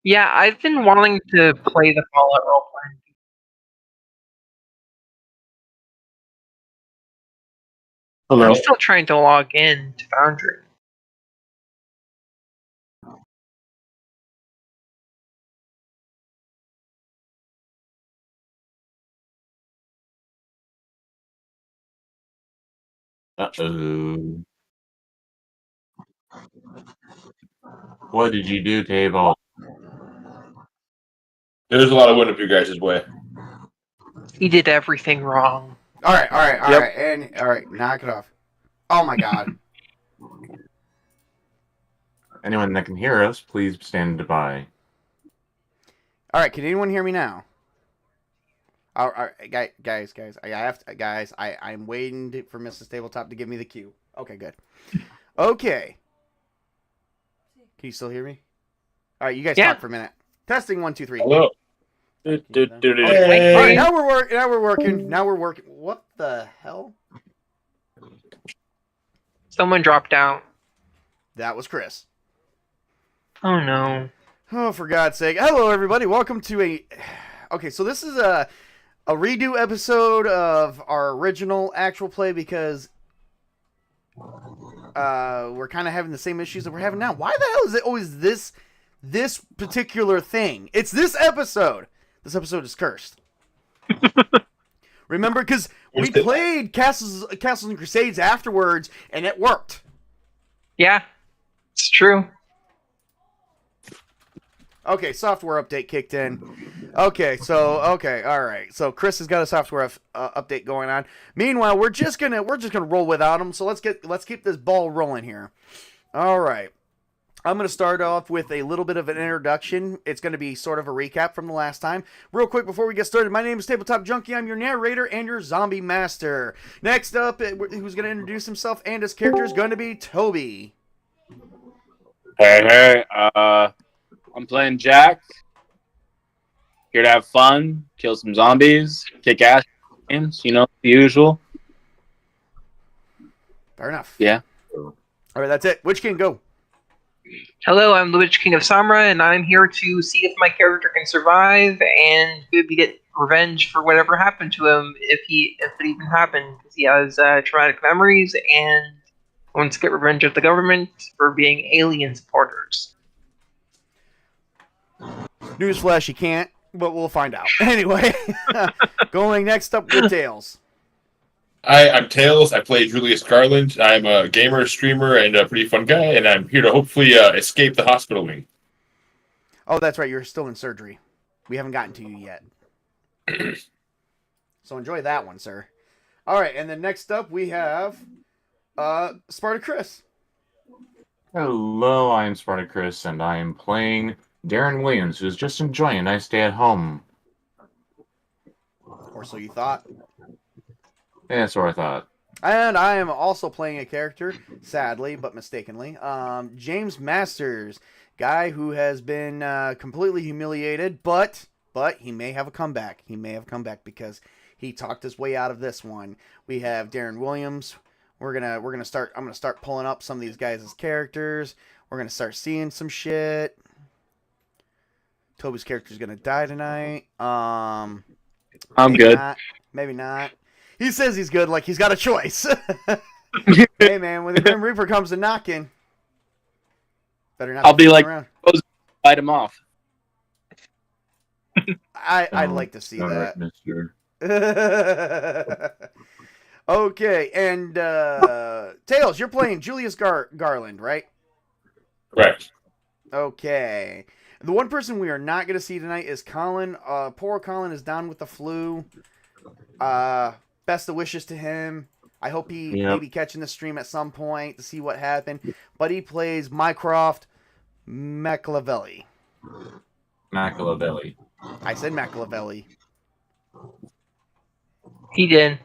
Yeah, I've been wanting to play the Fallout roleplay. Hello. I'm still trying to log in to Foundry. Uh-oh. What did you do, Table? There's a lot of wind up your guys' way. He did everything wrong. All right, Yep. and all right, knock it off. Oh my god. Anyone that can hear us, please stand by. All right, can anyone hear me now? All right, guys, I'm waiting for Mrs. Tabletop to give me the cue. Okay, good. Okay. Can you still hear me? All right, you guys Yeah. talk for a minute. Testing 1, 2, 3. Hello. Okay. All right, now we're working. Now we're working. What the hell? Someone dropped out. That was Chris. Oh no. Oh, for God's sake. Hello, everybody. Welcome to a... Okay, so this is a redo episode of our original actual play because we're kind of having the same issues that we're having now. Why the hell is it always this particular thing? It's this episode. This episode is cursed. Remember, because we played Castles and Crusades afterwards, and it worked. Yeah, it's true. Okay, software update kicked in. Okay, all right. So Chris has got a software update going on. Meanwhile, we're just gonna roll without him. So let's keep this ball rolling here. All right. I'm going to start off with a little bit of an introduction. It's going to be sort of a recap from the last time. Real quick before we get started, my name is Tabletop Junkie. I'm your narrator and your zombie master. Next up, who's going to introduce himself and his character is going to be Toby. Hey, I'm playing Jack. Here to have fun, kill some zombies, kick ass games, the usual. Fair enough. Yeah. All right, that's it. Witch King, go. Hello, I'm the Witch King of Samra, and I'm here to see if my character can survive and maybe get revenge for whatever happened to him, if it even happened. Because he has traumatic memories and wants to get revenge of the government for being alien supporters. Newsflash, you can't, but we'll find out. Anyway, going next up with Tails. Hi, I'm Tails. I play Julius Garland. I'm a gamer, streamer, and a pretty fun guy, and I'm here to hopefully escape the hospital wing. Oh, that's right. You're still in surgery. We haven't gotten to you yet. So enjoy that one, sir. All right, and then next up we have Spartacus. Hello, I'm Spartacus, and I am playing Darren Williams, who's just enjoying a nice day at home. Or so you thought. Yeah, that's what I thought. And I am also playing a character, sadly, but mistakenly, James Masters, guy who has been completely humiliated, but he may have a comeback. He may have come back because he talked his way out of this one. We have Darren Williams. I'm gonna start pulling up some of these guys' characters. We're gonna start seeing some shit. Toby's character's gonna die tonight. I'm maybe good. Not, maybe not. He says he's good, like he's got a choice. Hey man, when the Grim Reaper comes to knocking, better not. I'll be like, around. fight him off. I'd like to see that. Mister. Okay, and Tails, you're playing Julius Garland, right? Correct. Okay. The one person we are not going to see tonight is Colin. Poor Colin is down with the flu. Best of wishes to him. I hope he may be catching the stream at some point to see what happened. But he plays Mycroft McLavelli. McLavelli. I said McLavelli. He did.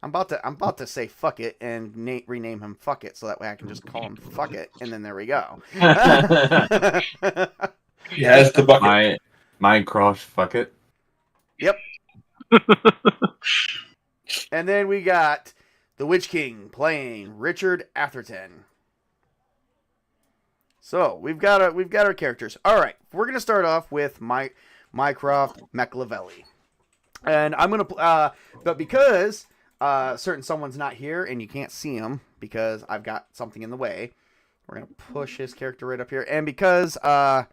I'm about to say fuck it and rename him fuck it so that way I can just call him fuck it and then there we go. He has the bucket. Mycroft, fuck it. Yep. And then we got the Witch King playing Richard Atherton. So we've got our characters. All right, we're gonna start off with Mycroft McLavelli, and I'm gonna but because certain someone's not here and you can't see him because I've got something in the way, we're gonna push his character right up here, and because a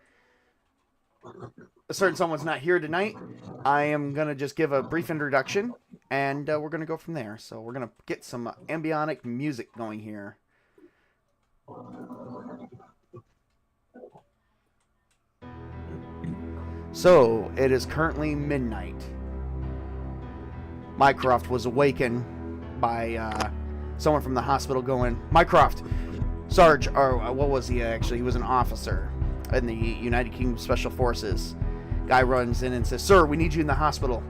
certain someone's not here tonight, I am gonna just give a brief introduction, and we're gonna go from there. So we're gonna get some ambient music going here. So, it is currently midnight. Mycroft was awakened by someone from the hospital going, Mycroft, Sarge, or what was he actually? He was an officer in the United Kingdom Special Forces. Guy runs in and says, Sir, we need you in the hospital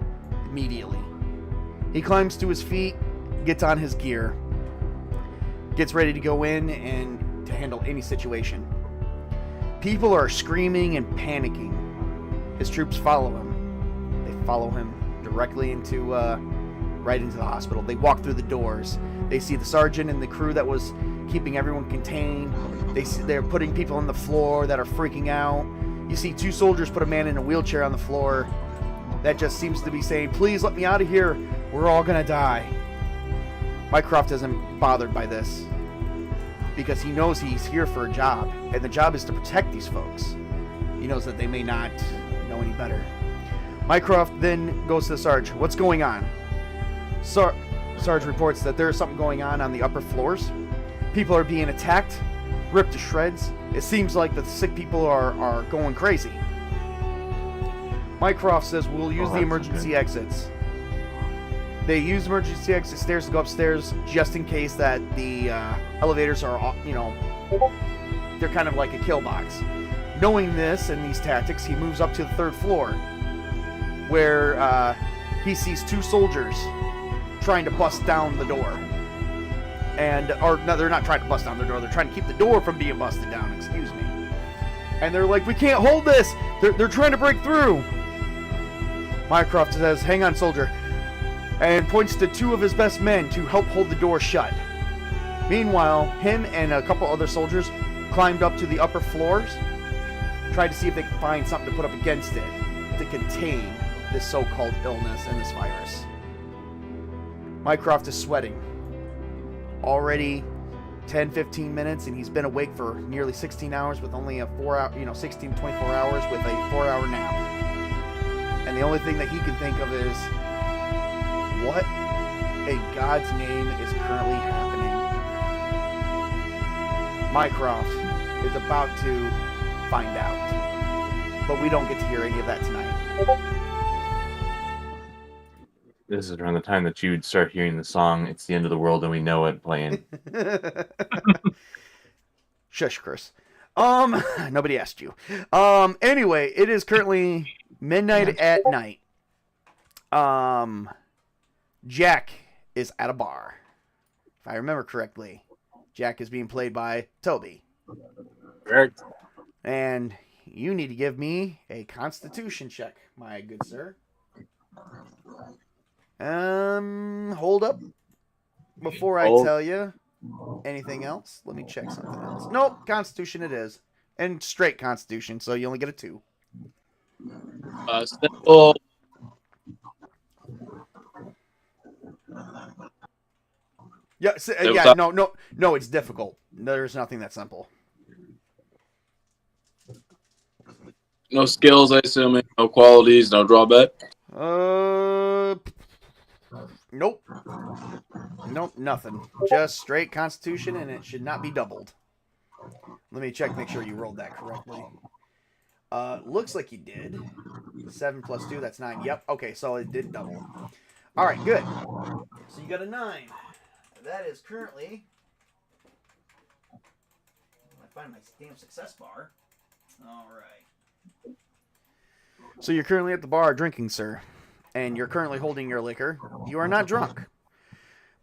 immediately. He climbs to his feet, gets on his gear, gets ready to go in and to handle any situation. People are screaming and panicking. His troops follow him. They follow him directly into, right into the hospital. They walk through the doors. They see the sergeant and the crew that was keeping everyone contained. They're putting people on the floor that are freaking out. You see 2 soldiers put a man in a wheelchair on the floor. That just seems to be saying, please let me out of here. We're all gonna die. Mycroft isn't bothered by this because he knows he's here for a job, and the job is to protect these folks. He knows that they may not know any better. Mycroft then goes to the Sarge. What's going on? Sarge reports that there's something going on the upper floors. People are being attacked, ripped to shreds. It seems like the sick people are going crazy. Mycroft says we'll use the emergency exits. They use emergency exit stairs to go upstairs just in case that the elevators are, they're kind of like a kill box. Knowing this and these tactics, he moves up to the 3rd floor where he sees 2 soldiers trying to bust down the door. No, they're not trying to bust down the door. They're trying to keep the door from being busted down, excuse me. And they're like, we can't hold this. They're trying to break through. Mycroft says, hang on, soldier, and points to 2 of his best men to help hold the door shut. Meanwhile, him and a couple other soldiers climbed up to the upper floors, tried to see if they could find something to put up against it to contain this so-called illness and this virus. Mycroft is sweating. Already 10-15 minutes, and he's been awake for nearly 16 hours with only a 16 to 24 hours with a 4-hour nap. And the only thing that he can think of is, what in God's name is currently happening? Mycroft is about to find out. But we don't get to hear any of that tonight. This is around the time that you'd start hearing the song It's the End of the World and We Know It playing. Shush, Chris. Nobody asked you. Anyway, it is currently midnight at night. Jack is at a bar. If I remember correctly, Jack is being played by Tobey. Correct. And you need to give me a constitution check, my good sir. Hold up. Before I tell you anything else, let me check something else. Nope, constitution it is. And straight constitution, so you only get a 2. Simple. Yeah, no, it's difficult. There's nothing that's simple. No skills, I assume. No qualities, no drawback. Nope. Nope, nothing. Just straight constitution, and it should not be doubled. Let me check, make sure you rolled that correctly. Looks like you did. 7 plus 2, that's 9. Yep, okay, so it did double. Alright, good. So you got a 9. That is currently... I find my damn success bar. Alright. So you're currently at the bar drinking, sir. And you're currently holding your liquor. You are not drunk.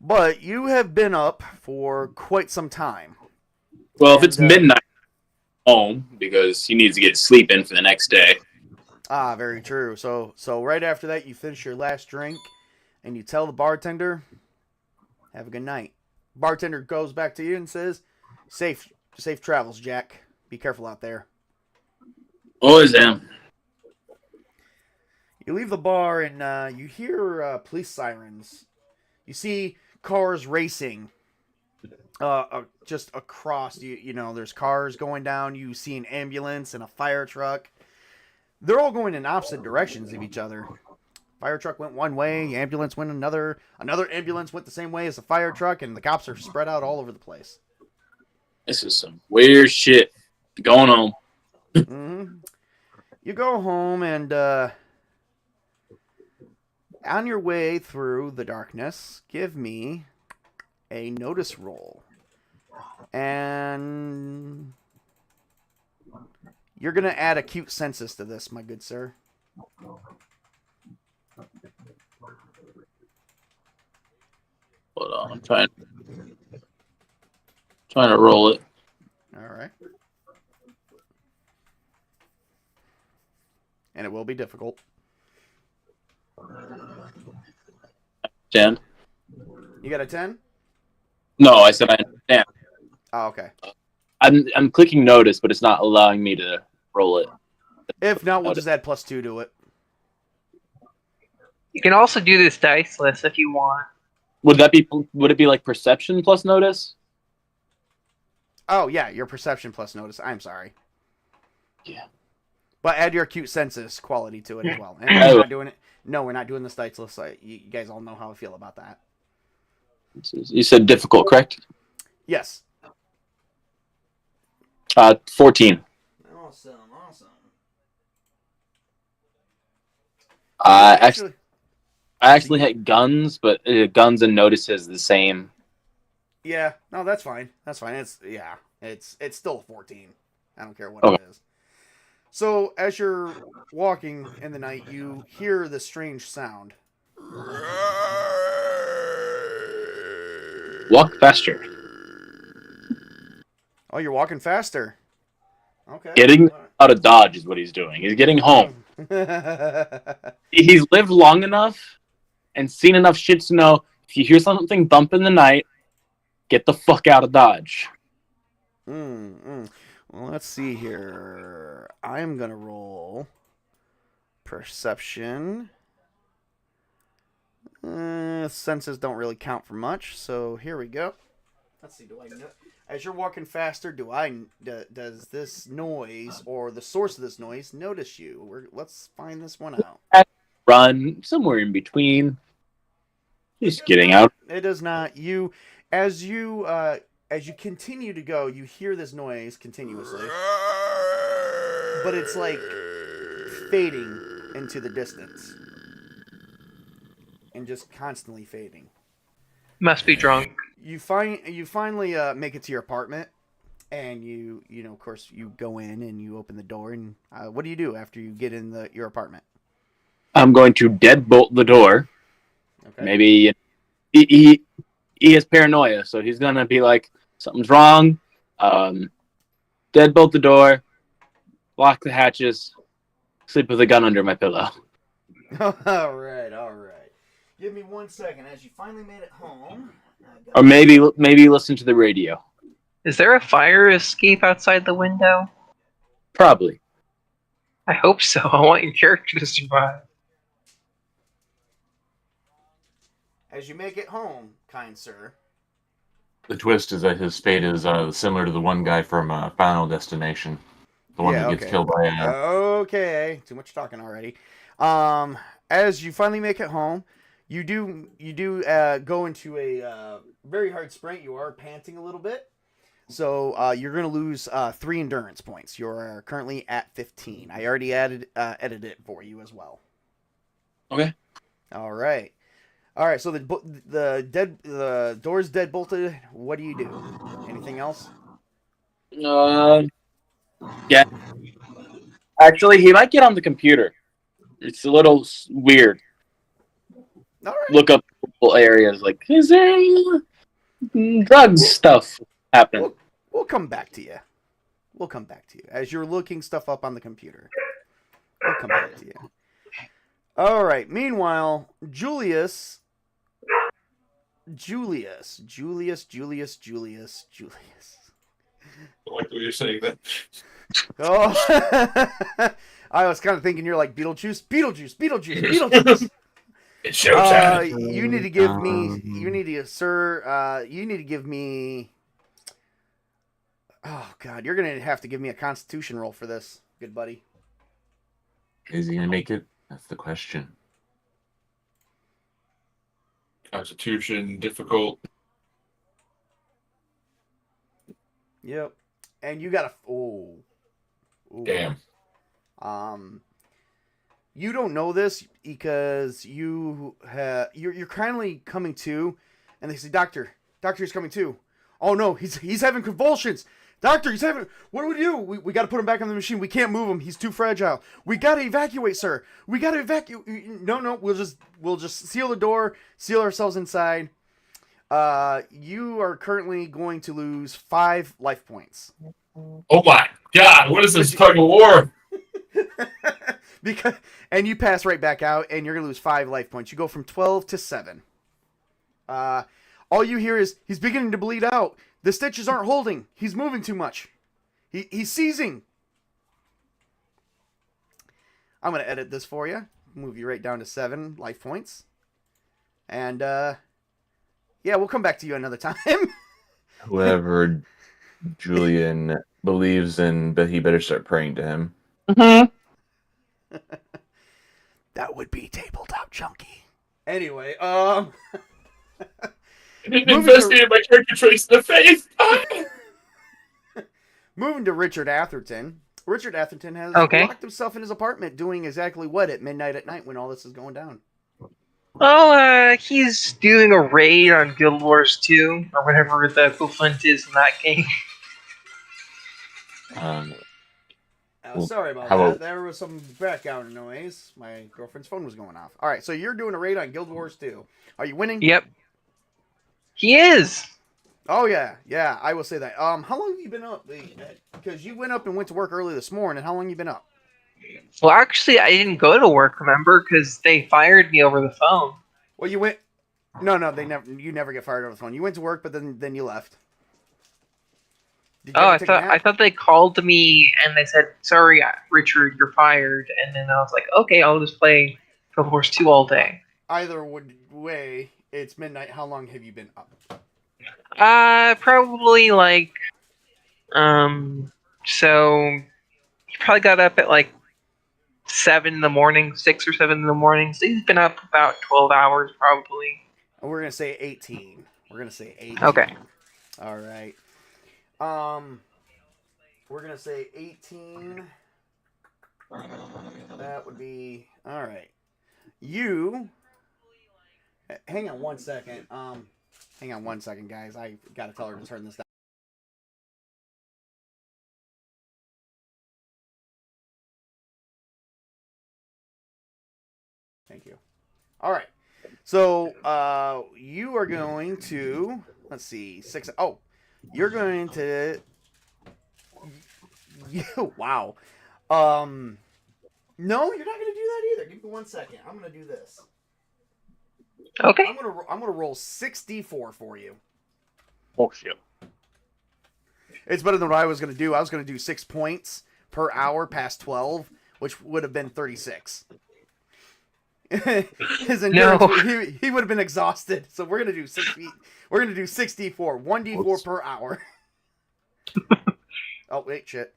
But you have been up for quite some time. Well, if it's midnight, home, because he needs to get sleep in for the next day. Ah, very true. So right after that, you finish your last drink, and you tell the bartender, have a good night. Bartender goes back to you and says, safe travels, Jack. Be careful out there. Always am. You leave the bar and you hear police sirens. You see cars racing just across. You know, there's cars going down. You see an ambulance and a fire truck. They're all going in opposite directions of each other. Fire truck went one way, ambulance went another. Another ambulance went the same way as the fire truck, and the cops are spread out all over the place. This is some weird shit. Going home. Mm-hmm. You go home and on your way through the darkness, give me a notice roll. And you're going to add acute senses to this, my good sir. Hold on, I'm trying to roll it. All right. And it will be difficult. 10. You got a 10? No, I said I understand. Oh, okay. I'm clicking notice, but it's not allowing me to roll it. If not, we'll just add +2 to it. You can also do this diceless if you want. Would it be like perception plus notice? Oh, yeah, your perception plus notice. I'm sorry. Yeah. But add your acute senses quality to it as well. And we're not doing it. No, we're not doing the diceless. You guys all know how I feel about that. You said difficult, correct? Yes. 14. Awesome. I actually had guns, but guns and notices the same. Yeah, no, that's fine. It's still 14. I don't care what it is. So as you're walking in the night, you hear the strange sound. Walk faster. Oh, you're walking faster. Okay. Getting out of Dodge is what he's doing. He's getting home. He's lived long enough and seen enough shit to know if you hear something bump in the night, get the fuck out of Dodge. Well, let's see here. I'm going to roll perception. Senses don't really count for much, so here we go. Let's see, as you're walking faster, does this noise or the source of this noise notice you? Let's find this one out. Run somewhere in between. Just getting out. It does not. As you continue to go, you hear this noise continuously, but it's like fading into the distance and just constantly fading. Must be drunk. You finally make it to your apartment, and you of course you go in and you open the door. And what do you do after you get in your apartment? I'm going to deadbolt the door. Okay. Maybe he has paranoia, so he's gonna be like, something's wrong. Deadbolt the door, lock the hatches, sleep with a gun under my pillow. All right. Give me 1 second. As you finally made it home. Or maybe listen to the radio. Is there a fire escape outside the window? Probably. I hope so. I want your character to survive. As you make it home, kind sir. The twist is that his fate is similar to the one guy from Final Destination. The one that gets killed by... Okay, too much talking already. As you finally make it home, you do go into a very hard sprint. You are panting a little bit. So you're going to lose 3 endurance points. You're currently at 15. I already edited it for you as well. Okay. All right. So the door's dead bolted. What do you do? Anything else? Yeah. Actually, he might get on the computer. It's a little weird. All right. Look up areas like, is there drugs stuff happening? We'll come back to you. As you're looking stuff up on the computer. We'll come back to you. All right. Meanwhile, Julius. like the way you're saying that. Oh, I was kind of thinking you're like Beetlejuice, Beetlejuice, Beetlejuice, Beetlejuice. It's showtime. You need to give me. You need to, sir. You need to give me. Oh God, you're gonna have to give me a Constitution roll for this, good buddy. Is he gonna make it? That's the question. Constitution difficult. Yep. And you got a. Oh. Ooh. Damn. You don't know this because you're kindly coming to, and they say, Doctor, he's coming to. Oh no, he's having convulsions. Doctor, he's having. What do we do? We got to put him back on the machine. We can't move him. He's too fragile. We got to evacuate, sir. We got to evacuate. No, we'll just seal the door, seal ourselves inside. You are currently going to lose 5 life points. Oh my God! What is this tug of war? And you pass right back out, and you're gonna lose 5 life points. You go from 12 to 7. All you hear is he's beginning to bleed out. The stitches aren't holding. He's moving too much. He's seizing. I'm gonna edit this for you. Move you right down to 7 life points. And yeah, we'll come back to you another time. Whoever Julian believes in, but he better start praying to him. That would be Tabletop Chunky. Anyway, I didn't investigate my character traits in the face. Moving to Richard Atherton. Richard Atherton has locked himself in his apartment doing exactly what at midnight at night when all this is going down? Well, he's doing a raid on Guild Wars 2, or whatever the equivalent is in that game. Sorry about that. There was some background noise. My girlfriend's phone was going off. All right, so you're doing a raid on Guild Wars 2. Are you winning? Yep. He is. Oh, yeah. Yeah, I will say that. How long have you been up? Because you went up and went to work early this morning. How long have you been up? Well, actually, I didn't go to work, remember? Because they fired me over the phone. Well, you went... No, you never get fired over the phone. You went to work, but then you left. I thought they called me and they said, "Sorry, Richard, you're fired." And then I was like, "Okay, I'll just play Guild Wars 2 all day." Either way, it's midnight. How long have you been up? Probably like, so he probably got up at like 7 in the morning, 6 or 7 in the morning. So he's been up about 12 hours probably. We're gonna say 18. Okay. All right. We're gonna say 18. That would be all right. You. Hang on 1 second. Hang on 1 second, guys. I gotta tell her to turn this down. Thank you. All right. So, you are going to, let's see, 6. Oh, you're going to, wow. No, you're not going to do that either. Give me 1 second. I'm going to do this. Okay. I'm gonna roll 6d4 for you. Oh shit! It's better than what I was gonna do. I was gonna do 6 points per hour past 12, which would have been 36. His endurance, he would have been exhausted. So we're gonna do 6d4, 1d4 per hour. Oh wait, shit.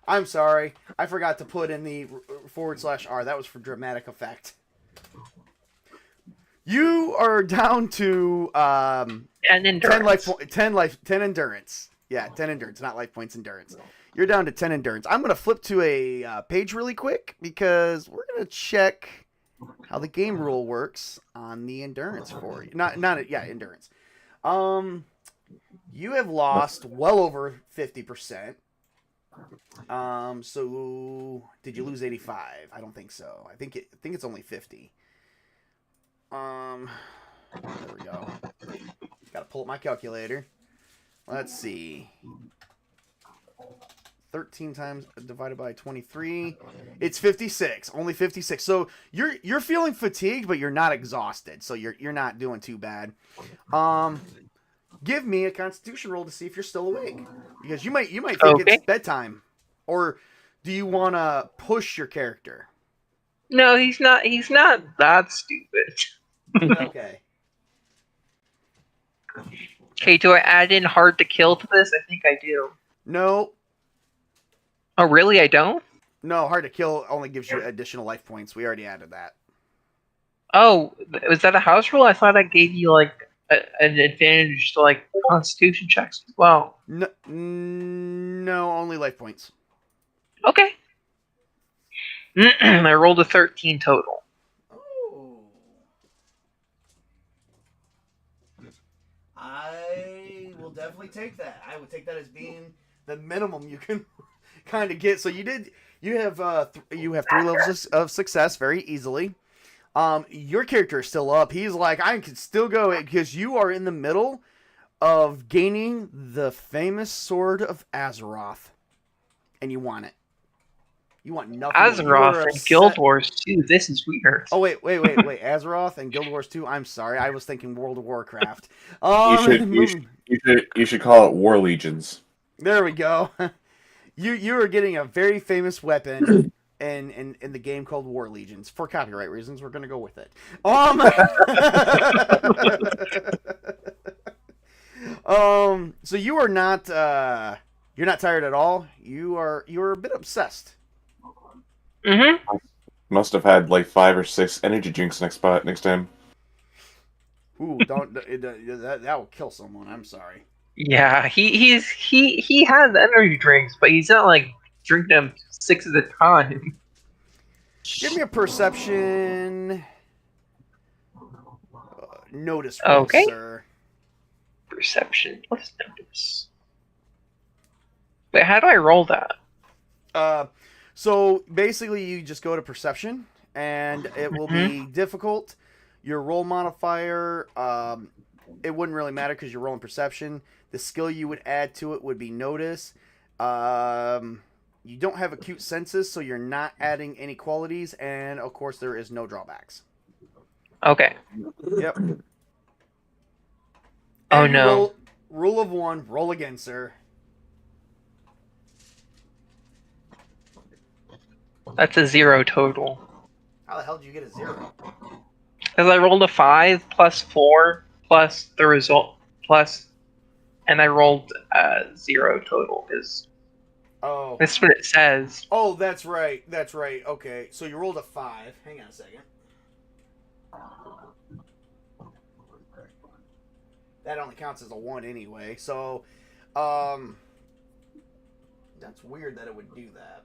I'm sorry. I forgot to put in the /R. That was for dramatic effect. You are down to 10 endurance. Yeah, 10 endurance, not life points, endurance. You're down to 10 endurance. I'm going to flip to a page really quick because we're going to check how the game rule works on the endurance for you. Endurance. You have lost well over 50%. So did you lose 85? I don't think so. I think it's only 50. There we go. Gotta pull up my calculator. Let's see. 13 times divided by 23. It's 56. Only 56. So you're feeling fatigued, but you're not exhausted. So you're not doing too bad. give me a Constitution roll to see if you're still awake, because you might think Okay. it's bedtime, or do you want to push your character? No, he's not. He's not that stupid. Okay. Okay, do I add in hard to kill to this? I think I do. No, Oh, really? I don't? no, hard to kill only gives you additional life points. We already added that. Oh, was that a house rule? I thought I gave you like an advantage to like Constitution checks as well. No, no, only life points. Okay. I rolled a 13 total. Oh. I will definitely take that. I would take that as being the minimum you can kind of get. So you have 3 levels of success very easily. Your character is still up. He's like, I can still go, because you are in the middle of gaining the famous sword of Azeroth, and you want it. You want nothing. Azeroth and Guild Wars 2. This is weird. Oh wait! Azeroth and Guild Wars 2. I'm sorry, I was thinking World of Warcraft. You should call it War Legions. There we go. You are getting a very famous weapon in the game called War Legions. For copyright reasons, we're gonna go with it. So you are not you're not tired at all. You're a bit obsessed. Mm-hmm. Must have had like 5 or 6 energy drinks next to him. Ooh, don't that will kill someone. I'm sorry. Yeah, he has energy drinks, but he's not like drinking them 6 at a time. Give me a perception. Notice roll, Okay. sir. Perception. Let's notice. Wait, how do I roll that? So basically, you just go to perception, and it will be difficult. Your roll modifier, it wouldn't really matter because you're rolling perception. The skill you would add to it would be notice. You don't have acute senses, so you're not adding any qualities, and of course, there is no drawbacks. Okay. Yep. Oh, And no. Rule of 1, roll again, sir. That's a 0 total. How the hell did you get a 0? Because I rolled a 5 plus 4 plus the result plus, and I rolled 0 total. Because Oh. that's what it says. Oh, that's right. That's right. Okay. So you rolled a 5. Hang on a second. That only counts as a 1 anyway. So, that's weird that it would do that.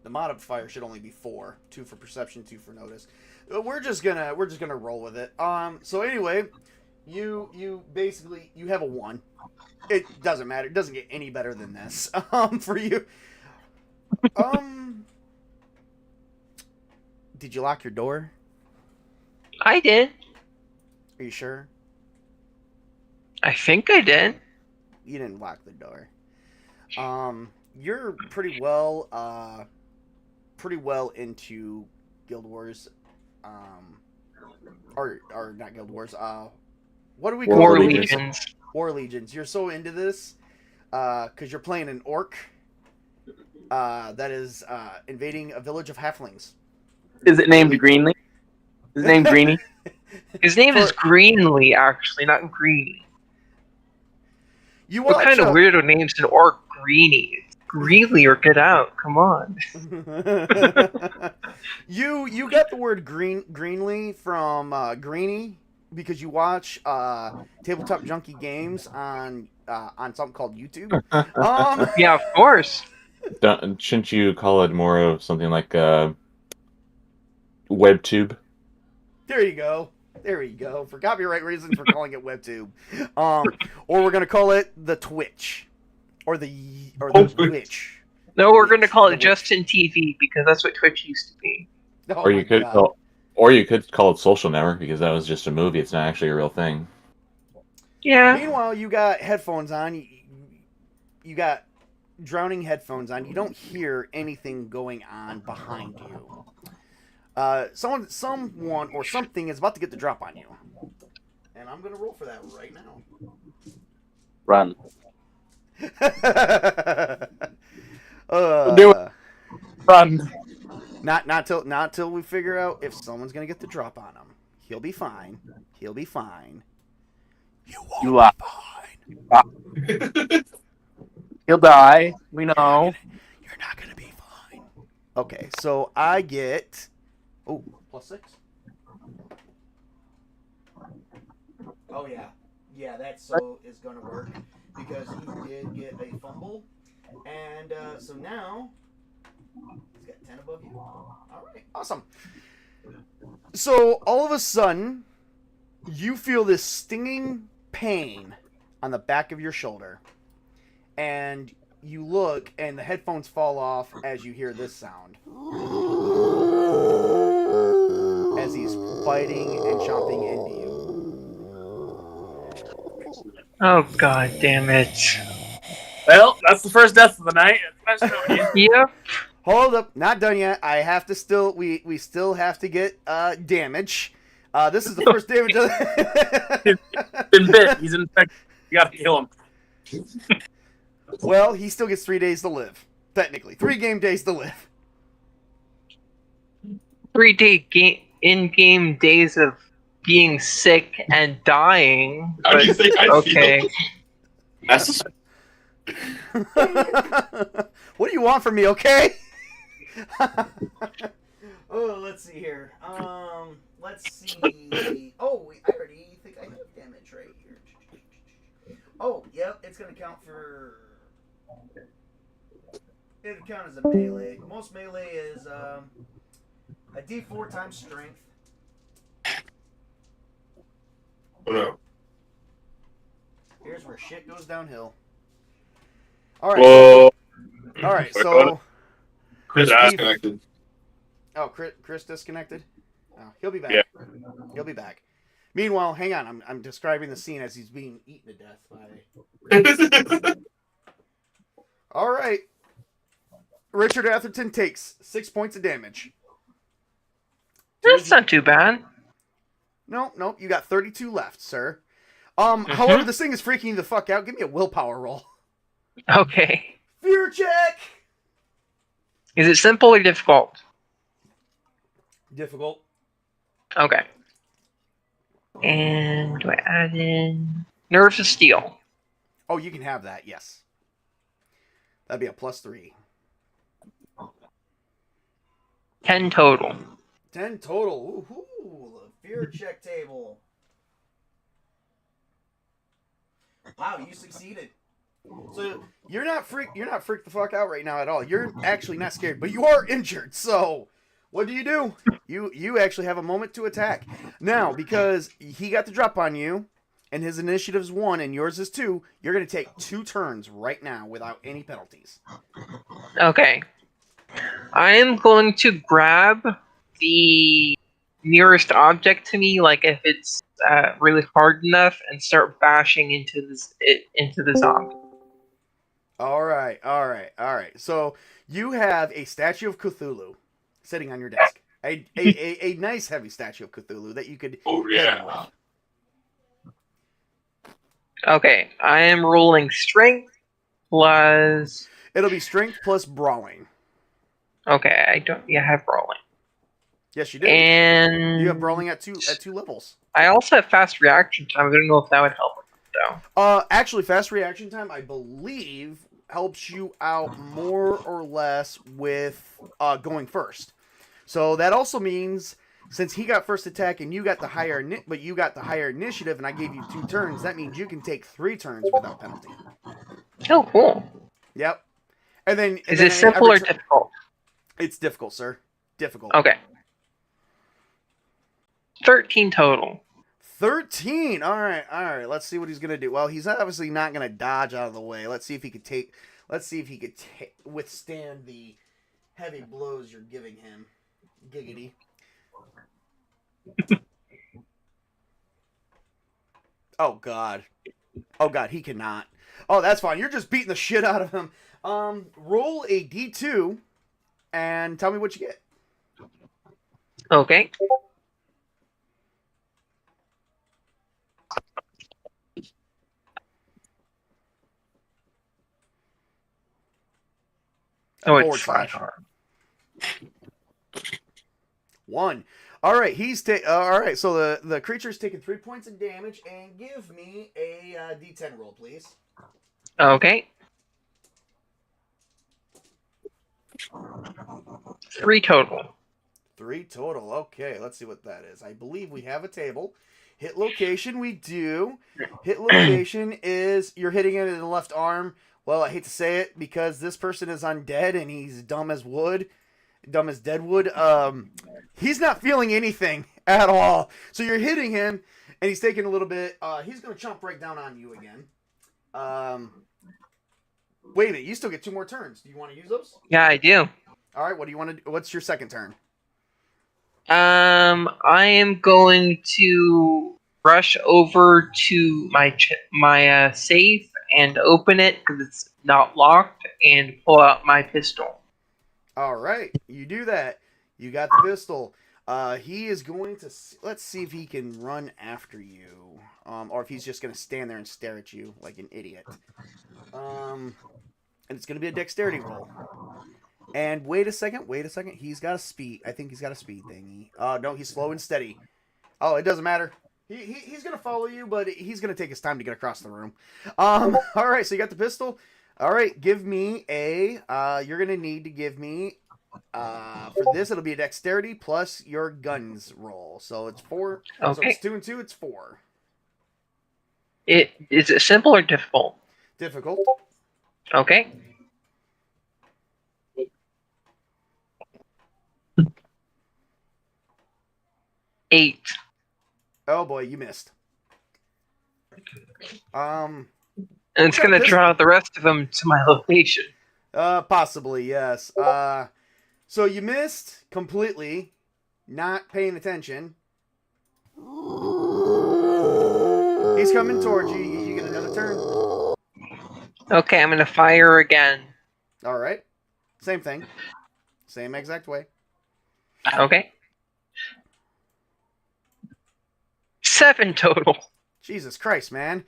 The modifier should only be 4. 2 for perception, 2 for notice. We're just gonna roll with it. So anyway, you basically you have a 1. It doesn't matter. It doesn't get any better than this. For you. Did you lock your door? I did. Are you sure? I think I did. You didn't lock the door. You're pretty well into Guild Wars, or not Guild Wars. What do we call War it? Legions. War Legions. You're so into this, because you're playing an orc, that is invading a village of halflings. Is it named Greenlee? Is it named Greenie? His name is Greenlee, actually, not Greenie. You What watch, kind of weirdo names an orc Greenie? Greeley or get out, come on. You got the word Greenlee from Greenie because you watch Tabletop Junkie Games on something called YouTube. Yeah, of course. Shouldn't you call it more of something like WebTube? There you go. There you go. For copyright reasons, we're calling it WebTube, or we're gonna call it the Twitch, or the Twitch. No, we're going to call it Justin TV because that's what Twitch used to be. Oh Or my you could God. or you could call it Social Network because that was just a movie. It's not actually a real thing. Yeah. Meanwhile, you got headphones on. You got drowning headphones on. You don't hear anything going on behind you. Someone or something is about to get the drop on you. And I'm going to roll for that right now. Run. Do it. Run. Not till we figure out if someone's going to get the drop on him. He'll be fine. He'll be fine. You won't You lie. be fine. He'll die. We know. You're not going to be fine. Okay, so I get... Oh, +6? Oh, yeah. Yeah, that so is going to work because he did get a fumble. And so now, he's got 10 above you. All right, awesome. So all of a sudden, you feel this stinging pain on the back of your shoulder. And you look, and the headphones fall off as you hear this sound. As he's biting and chomping into you. Oh, god damn it. Well, that's the first death of the night. Yep. Hold up, not done yet. I have to still, we still have to get damage. This is the first damage. He's been bit. He's infected. You gotta kill him. Well, he still gets 3 days to live. Technically, 3 game days to live. 3-day in-game days of being sick and dying. How do you think I okay. feel? That's What do you want from me, okay? Oh, let's see here. Let's see. Oh, I already think I have damage right here. Oh, yep, it's gonna count for. It'll count as a melee. Most melee is a D4 times strength. Oh, no. Here's where shit goes downhill. All right. Whoa. All right. So. Chris disconnected. Oh, Chris disconnected. Oh, he'll be back. Yeah. He'll be back. Meanwhile, hang on. I'm describing the scene as he's being eaten to death by. All right. Richard Atherton takes 6 points of damage. That's not too bad. No. You got 32 left, sir. However, this thing is freaking you the fuck out. Give me a willpower roll. Okay. Fear check. Is it simple or difficult? Difficult. Okay. And do I add in Nerves of Steel? Oh, you can have that. Yes. That'd be a +3. 10 total. 10 total. Ooh, the fear check table. Wow, you succeeded. So you're not freaked the fuck out right now at all. You're actually not scared, but you are injured. So what do? You actually have a moment to attack. Now, because he got the drop on you, and his initiative's 1 and yours is 2, you're gonna take 2 turns right now without any penalties. Okay. I am going to grab the nearest object to me, like if it's really hard enough, and start bashing into the zombie. All right. So you have a statue of Cthulhu sitting on your desk. A nice heavy statue of Cthulhu that you could Oh, hit him yeah. with. Okay, I am rolling strength plus. It'll be strength plus brawling. Okay, I have brawling. Yes, you do. And You have brawling at two levels. I also have fast reaction time. I don't know if that would help though. Actually, fast reaction time, I believe, helps you out more or less with going first. So that also means since he got first attack and you got the higher initiative, and I gave you 2 turns, that means you can take 3 turns without penalty. Oh, cool. Yep. And then Is it simple or difficult? It's difficult, sir. Difficult. Okay. 13 total. 13. All right. Let's see what he's gonna do. Well, he's obviously not gonna dodge out of the way. Let's see if he could withstand the heavy blows you're giving him. Giggity. Oh God, he cannot. Oh, that's fine. You're just beating the shit out of him. Roll a D2 and tell me what you get. Okay. Oh, Forward it's slash. sidearm. 1. All right, all right. So the creature's taking 3 points of damage, and give me a D10 roll, please. Okay. 3 total. 3 total. Okay, let's see what that is. I believe we have a table. Hit location, we do. Hit location is you're hitting it in the left arm. Well, I hate to say it because this person is undead and he's dumb as wood, dumb as dead wood. He's not feeling anything at all. So you're hitting him, and he's taking a little bit. He's gonna chomp right down on you again. Wait a minute, you still get 2 more turns. Do you want to use those? Yeah, I do. All right. What do you want to? What's your second turn? I am going to rush over to my safe and open it because it's not locked, and pull out my pistol. All right, you do that. You got the pistol. He is going to. Let's see if he can run after you, or if he's just going to stand there and stare at you like an idiot. And it's going to be a dexterity roll. And wait a second. He's got a speed. I think he's got a speed thingy. No, he's slow and steady. Oh, it doesn't matter. He's going to follow you, but he's going to take his time to get across the room. All right, so you got the pistol. All right, give me a. You're going to need to give me. For this, it'll be a dexterity plus your guns roll. So it's 4. Okay. So it's 2 and 2. It's 4. Is it simple or difficult? Difficult. Okay. Eight. Oh boy, you missed. And it's Okay, going to this- draw the rest of them to my location. Possibly, yes. So you missed completely, not paying attention. He's coming towards you. You get another turn. Okay, I'm going to fire again. All right. Same thing. Same exact way. Okay. 7 total. Jesus Christ, man.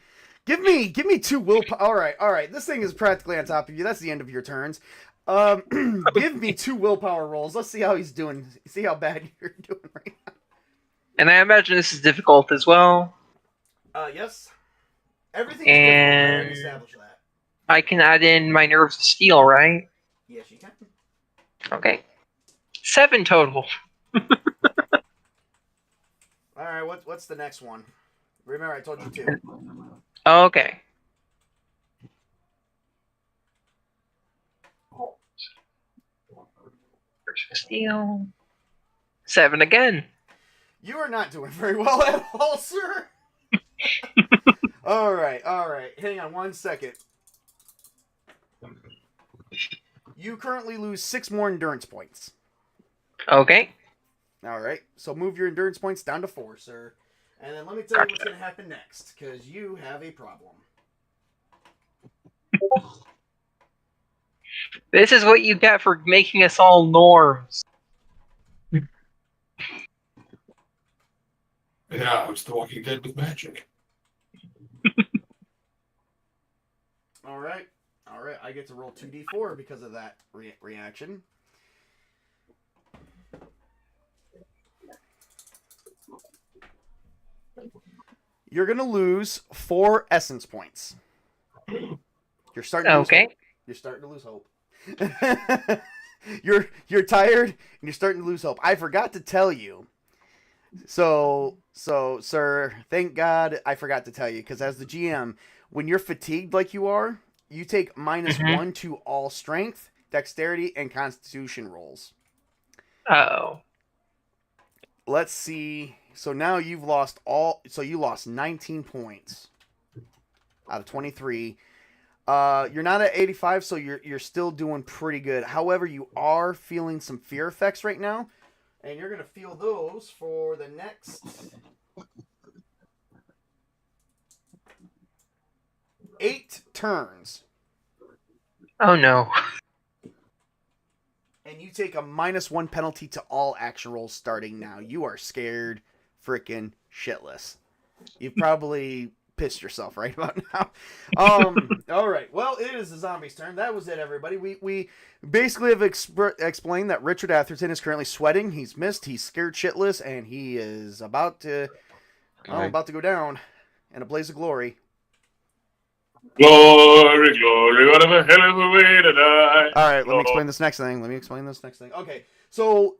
Give me 2 willpower. All right. This thing is practically on top of you. That's the end of your turns. Give me 2 willpower rolls. Let's see how he's doing. See how bad you're doing right now. And I imagine this is difficult as well. Yes. Everything is difficult. I already established that. I can add in my nerves of steel, right? Yes, you can. Okay. 7 total. All right. What's the next one? Remember, I told you 2. Okay. Nerves of steel. 7 again. You are not doing very well at all, sir. All right. Hang on 1 second. You currently lose 6 more endurance points. Okay. All right. So move your endurance points down to 4, sir. And then let me tell you what's Gotcha. going to happen next, because you have a problem. This is what you get for making us all norms. Yeah, I'm still Walking Dead with magic. All right. I get to roll 2d4 because of that reaction. You're going to lose 4 essence points. You're starting to lose Okay. hope. You're starting to lose hope. You're tired and you're starting to lose hope. I forgot to tell you. So sir, thank God I forgot to tell you, because as the GM, when you're fatigued like you are, you take -1 to all strength, dexterity, and constitution rolls. Uh-oh. Let's see. So now you've lost you lost 19 points out of 23. You're not at 85, so you're still doing pretty good. However, you are feeling some fear effects right now, and you're gonna feel those for the next 8 turns. Oh no. And you take a -1 penalty to all action rolls starting now. You are scared freaking shitless. You've probably pissed yourself right about now. All right. Well, it is the zombie's turn. That was it, everybody. We basically have explained that Richard Atherton is currently sweating. He's missed. He's scared shitless, and he is about to go down in a blaze of glory. Glory, glory, what a hell of a way to die. All right, let me explain this next thing. Okay, so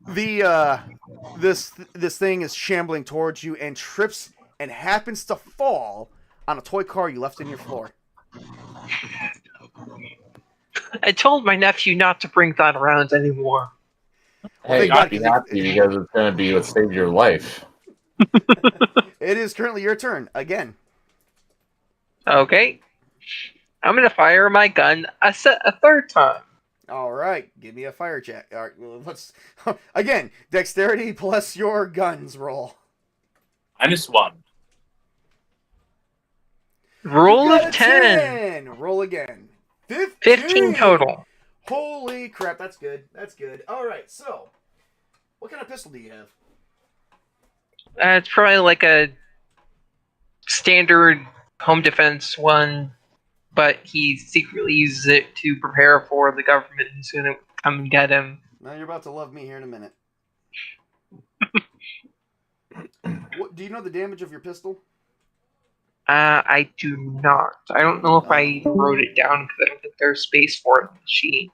the this thing is shambling towards you and trips and happens to fall on a toy car you left in your floor. I told my nephew not to bring that around anymore. Hey, thank be God, happy because it's going to be what saved your life. It is currently your turn again. Okay. I'm gonna fire my gun a third time. All right, give me a fire check. All right, well, let's again dexterity plus your guns roll. -1. Roll You got of a 10. Roll again. 15 total. Holy crap, that's good. That's good. All right, so what kind of pistol do you have? It's probably like a standard home defense one, but he secretly uses it to prepare for the government who's going to come and get him. Now you're about to love me here in a minute. Do you know the damage of your pistol? I do not. I don't know if I wrote it down because I don't think there's space for it on the sheet.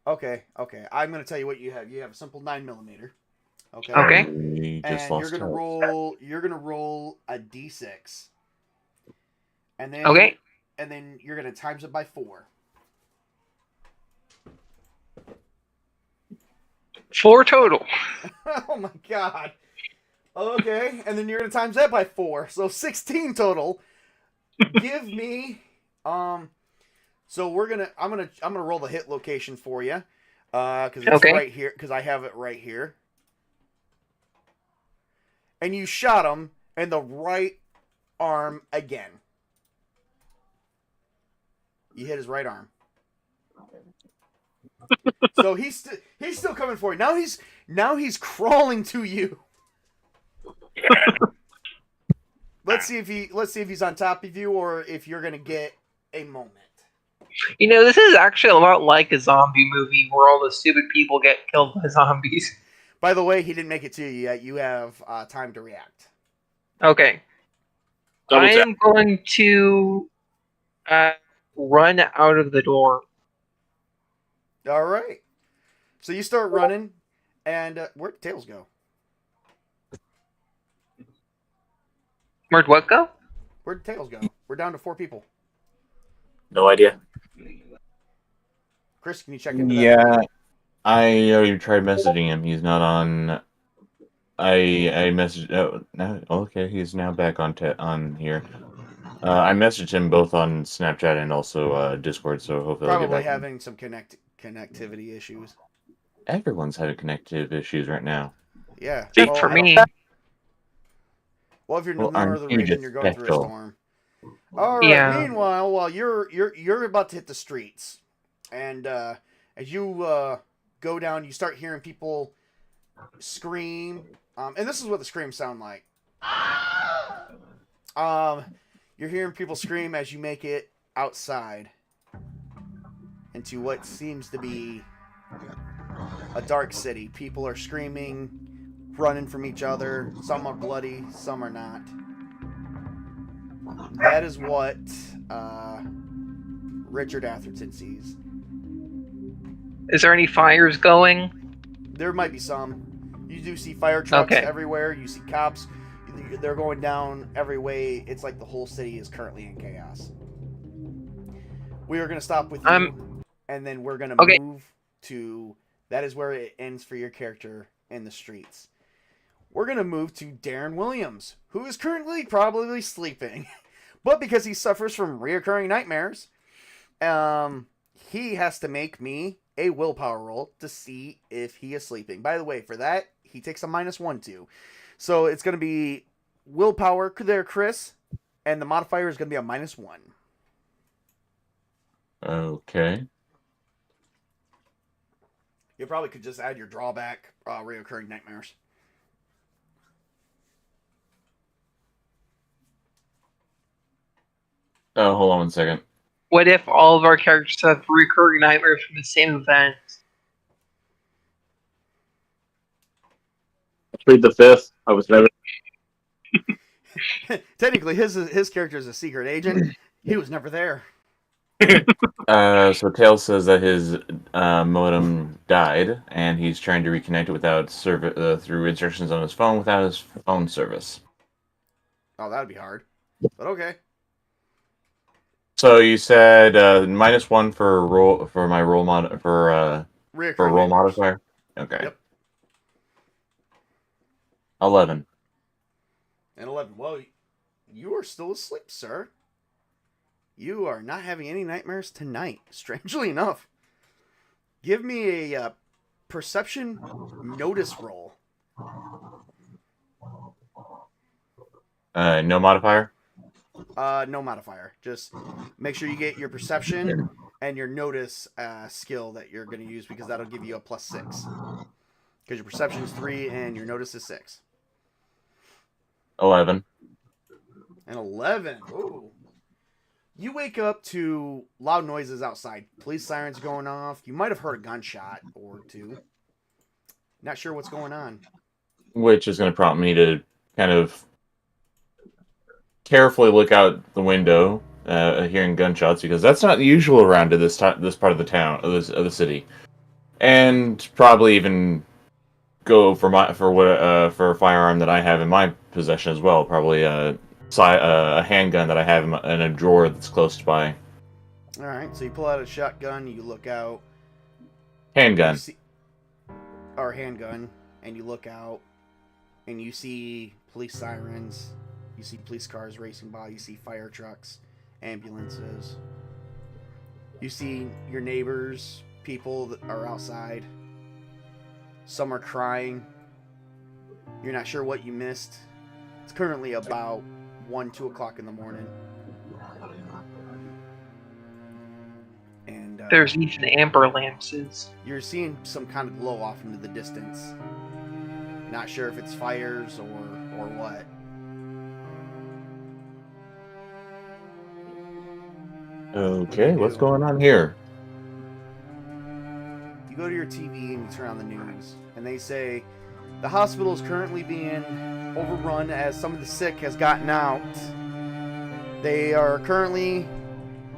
Okay. I'm going to tell you what you have. You have a simple 9mm. Okay. Okay. We just And lost you're gonna roll a d6. And then Okay. And then you're gonna times it by 4. 4 total. Oh my god. Okay, and then you're gonna times that by 4, so 16 total. Give me so I'm gonna roll the hit location for you. Because it's right here, because I have it right here. And you shot him in the right arm again. You hit his right arm. So he's still coming for you. Now he's crawling to you. Let's see if he's on top of you or if you're gonna get a moment. You know, this is actually a lot like a zombie movie where all the stupid people get killed by zombies. By the way, he didn't make it to you yet. You have time to react. Okay. Double I check. am going to run out of the door. All right. So you start running, and where'd Tails go? Where'd what go? Where'd Tails go? We're down to 4 people. No idea. Chris, can you check into that? Yeah, I already tried messaging him. He's not on. I messaged. Oh, no, okay, he's now back on here. I messaged him both on Snapchat and also Discord, so hopefully I'll get Probably back. having some connectivity issues. Everyone's having connectivity issues right now. Yeah. Speak for me. Well, if you're Well, newer the aren't you region, just you're going through a special? storm. All right. Yeah. Meanwhile, while you're about to hit the streets, and as you go down, you start hearing people scream. And this is what the screams sound like. You're hearing people scream as you make it outside into what seems to be a dark city. People are screaming, running from each other. Some are bloody, some are not. That is what Richard Atherton sees. Is there any fires going? There might be some. You do see fire trucks Okay. everywhere. You see cops. They're going down every way. It's like the whole city is currently in chaos. We are going to stop with you, and then we're going to move to... That is where it ends for your character in the streets. We're going to move to Darren Williams, who is currently probably sleeping. But because he suffers from reoccurring nightmares, he has to make me a willpower roll to see if he is sleeping. By the way, for that, he takes a -1 to. So it's going to be willpower there, Chris, and the modifier is going to be a -1. Okay. You probably could just add your drawback, reoccurring nightmares. Oh, hold on 1 second. What if all of our characters have recurring nightmares from the same event? I plead the fifth. I was never. Technically, his character is a secret agent. He was never there. So Tails says that his modem died, and he's trying to reconnect it without through instructions on his phone without his phone service. Oh, that'd be hard. But okay. So you said -1 for roll for my roll mod for Reoccurring roll nightmares. modifier. Okay. Yep. 11. And 11. Well, you are still asleep, sir. You are not having any nightmares tonight, strangely enough. Give me a perception notice roll. No modifier. No modifier. Just make sure you get your perception and your notice skill that you're going to use, because that'll give you a +6. Because your perception is 3 and your notice is 6. 11. And 11. Ooh. You wake up to loud noises outside. Police sirens going off. You might have heard a gunshot or two. Not sure what's going on. Which is going to prompt me to kind of carefully look out the window, hearing gunshots, because that's not usual around to this part of the town, of the city, and probably even go for a firearm that I have in my possession as well. Probably a handgun that I have in a drawer that's close by. All right, so you pull out a shotgun. You look out. Handgun. Or handgun, and you look out, and you see police sirens. You see police cars racing by. You see fire trucks, ambulances. You see your neighbors, people that are outside. Some are crying. You're not sure what you missed. It's currently about 1-2 o'clock in the morning. And There's even amber lamps. you're seeing some kind of glow off into the distance. Not sure if it's fires or what. Okay, what's going on here? You go to your TV and you turn on the news, and they say the hospital is currently being overrun as some of the sick has gotten out. They are currently,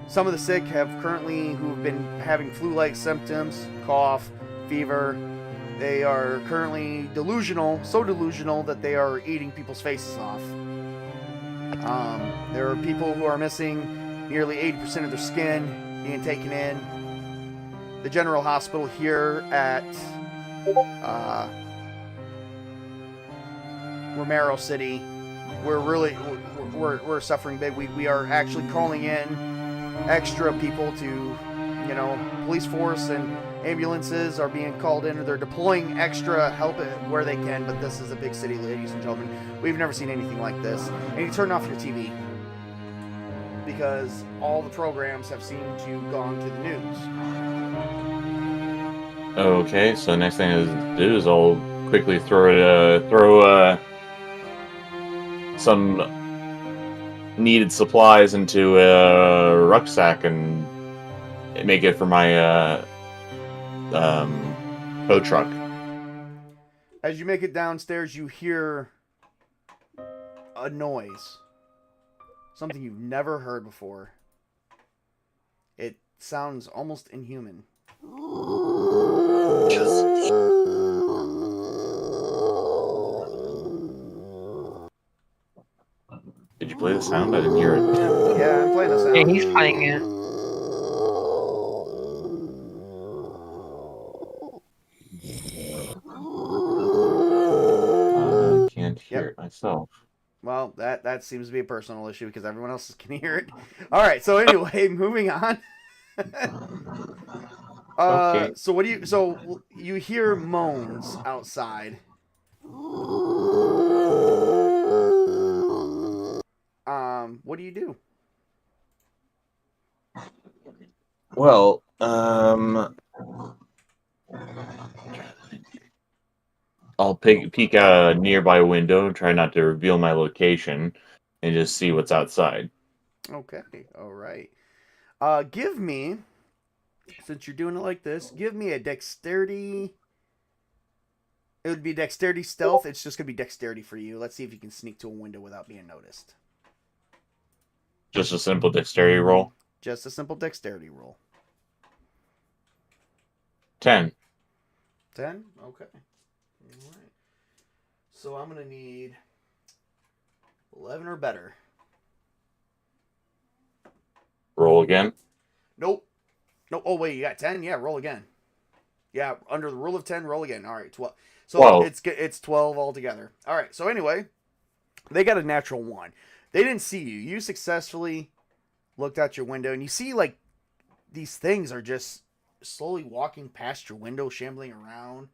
some of the sick who have been having flu-like symptoms, cough, fever. They are currently delusional, so delusional that they are eating people's faces off. There are people who are missing nearly 80% of their skin being taken in. The general hospital here at Romero City, we're suffering big. We are actually calling in extra people to, police force and ambulances are being called in. They're deploying extra help where they can, but this is a big city, ladies and gentlemen. We've never seen anything like this. And you turn off your TV because all the programs have seemed to gone to the news. Okay, so next thing to do is I'll quickly throw some needed supplies into a rucksack and make it for my tow truck. As you make it downstairs, you hear a noise. Something you've never heard before. It sounds almost inhuman. Did you play the sound? I didn't hear it. Yeah, I'm playing the sound. Yeah, he's playing it. I can't hear it myself. Well, that seems to be a personal issue because everyone else can hear it. All right, so anyway, moving on. Okay. So you hear moans outside. What do you do? Well, I'll peek out a nearby window, try not to reveal my location, and just see what's outside. Okay. All right. Give me, since you're doing it like this, give me a dexterity. It would be dexterity stealth. It's just going to be dexterity for you. Let's see if you can sneak to a window without being noticed. Just a simple dexterity roll. Just a simple dexterity roll. 10. 10? Okay. All right. So I'm going to need 11 or better. Roll again. Nope. No. Oh, wait. You got 10? Yeah, roll again. Yeah, under the rule of 10, roll again. All right, 12. So 12. It's 12 altogether. All right, so anyway, they got a natural 1. They didn't see you. You successfully looked out your window, and you see, like, these things are just slowly walking past your window, shambling around.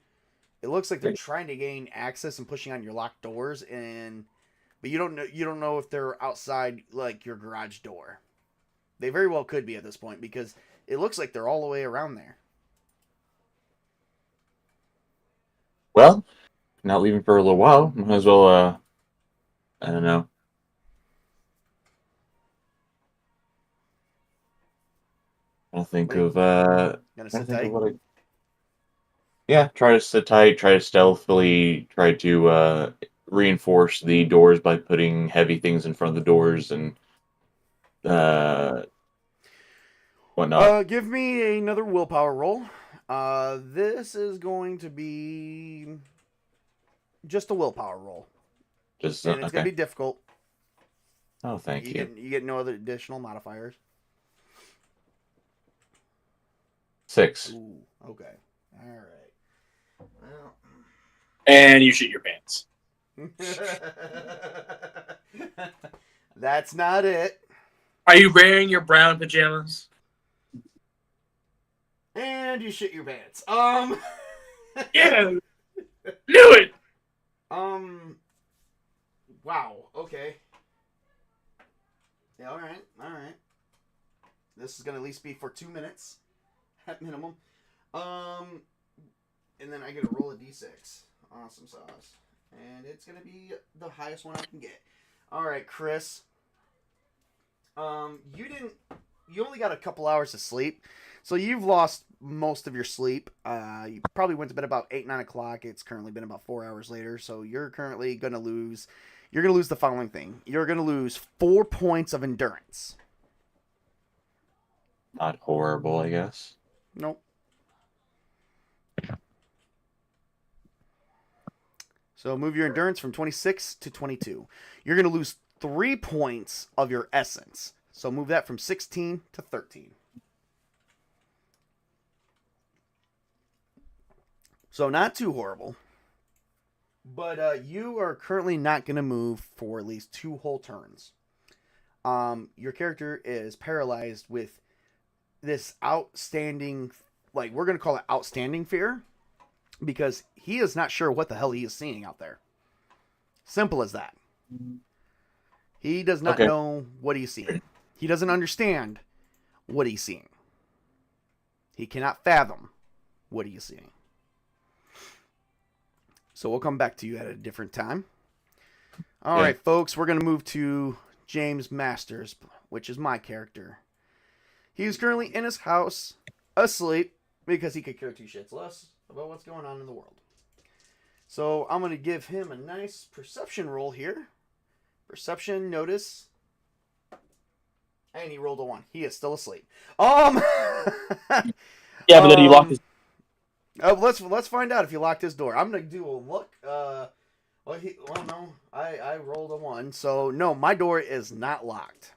It looks like they're trying to gain access and pushing on your locked doors, but you don't know if they're outside, like, your garage door. They very well could be at this point, because it looks like they're all the way around there. Well, not leaving for a little while. Might as well, I don't know. I'll think of, Gonna sit I think tight? of what I... Yeah, try to sit tight, try to stealthily, try to, reinforce the doors by putting heavy things in front of the doors and, whatnot. Give me another willpower roll. This is going to be just a willpower roll. Just, And it's okay. going to be difficult. Oh, thank you. You get no other additional modifiers. 6. Ooh, okay. All right. Well. And you shit your pants. That's not it. Are you wearing your brown pajamas? And you shit your pants. Yeah, knew it. Wow. Okay. Yeah. All right. This is gonna at least be for 2 minutes, at minimum. And then I get to roll a d6. Awesome sauce. And it's gonna be the highest one I can get. All right, Chris. You only got a couple hours of sleep, so you've lost most of your sleep. You probably went to bed about 8, 9 o'clock. It's currently been about 4 hours later, so you're currently gonna lose. You're gonna lose the following thing. You're gonna lose 4 points of endurance. Not horrible, I guess. Nope. So move your endurance from 26 to 22. You're going to lose 3 points of your essence. So move that from 16 to 13. So not too horrible. But you are currently not going to move for at least 2 whole turns. Your character is paralyzed with this outstanding, like, we're going to call it outstanding fear, because he is not sure what the hell he is seeing out there. Simple as that. He does not know what he's seeing. He doesn't understand what he's seeing. He cannot fathom what he is seeing. So we'll come back to you at a different time. All right, folks, we're going to move to James Masters, which is my character. He is currently in his house, asleep, because he could care 2 shits less about what's going on in the world. So I'm going to give him a nice perception roll here. Perception, notice. And he rolled a 1. He is still asleep. Yeah, but then he locked his... Let's find out if he locked his door. I'm going to do a look. No, I rolled a 1. So, no, my door is not locked.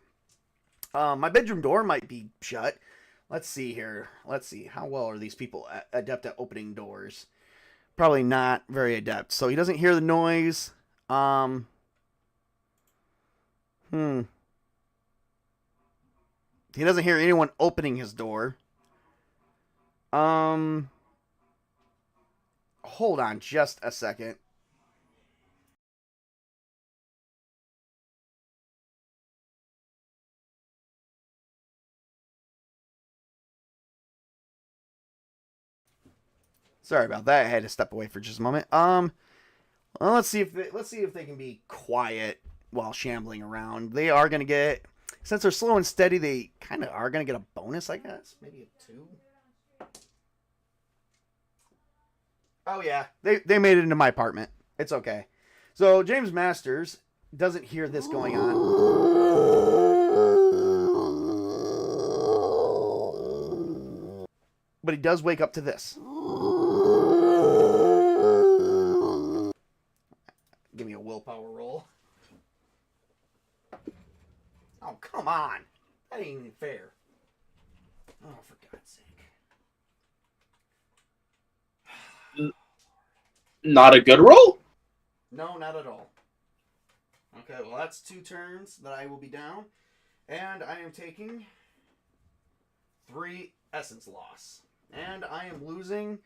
My bedroom door might be shut. Let's see here. Let's see. How well are these people adept at opening doors? Probably not very adept. So he doesn't hear the noise. He doesn't hear anyone opening his door. Hold on just a second. Sorry about that. I had to step away for just a moment. Well, let's see if they can be quiet while shambling around. They are going to get since they're slow and steady, they kind of are going to get a bonus, I guess. Maybe a 2. Oh, yeah. They made it into my apartment. It's okay. So James Masters doesn't hear this going on. But he does wake up to this. Give me a willpower roll. Oh, come on. That ain't even fair. Oh, for God's sake. Not a good roll? No, not at all. Okay, well, that's 2 turns that I will be down. And I am taking 3 essence loss. And I am losing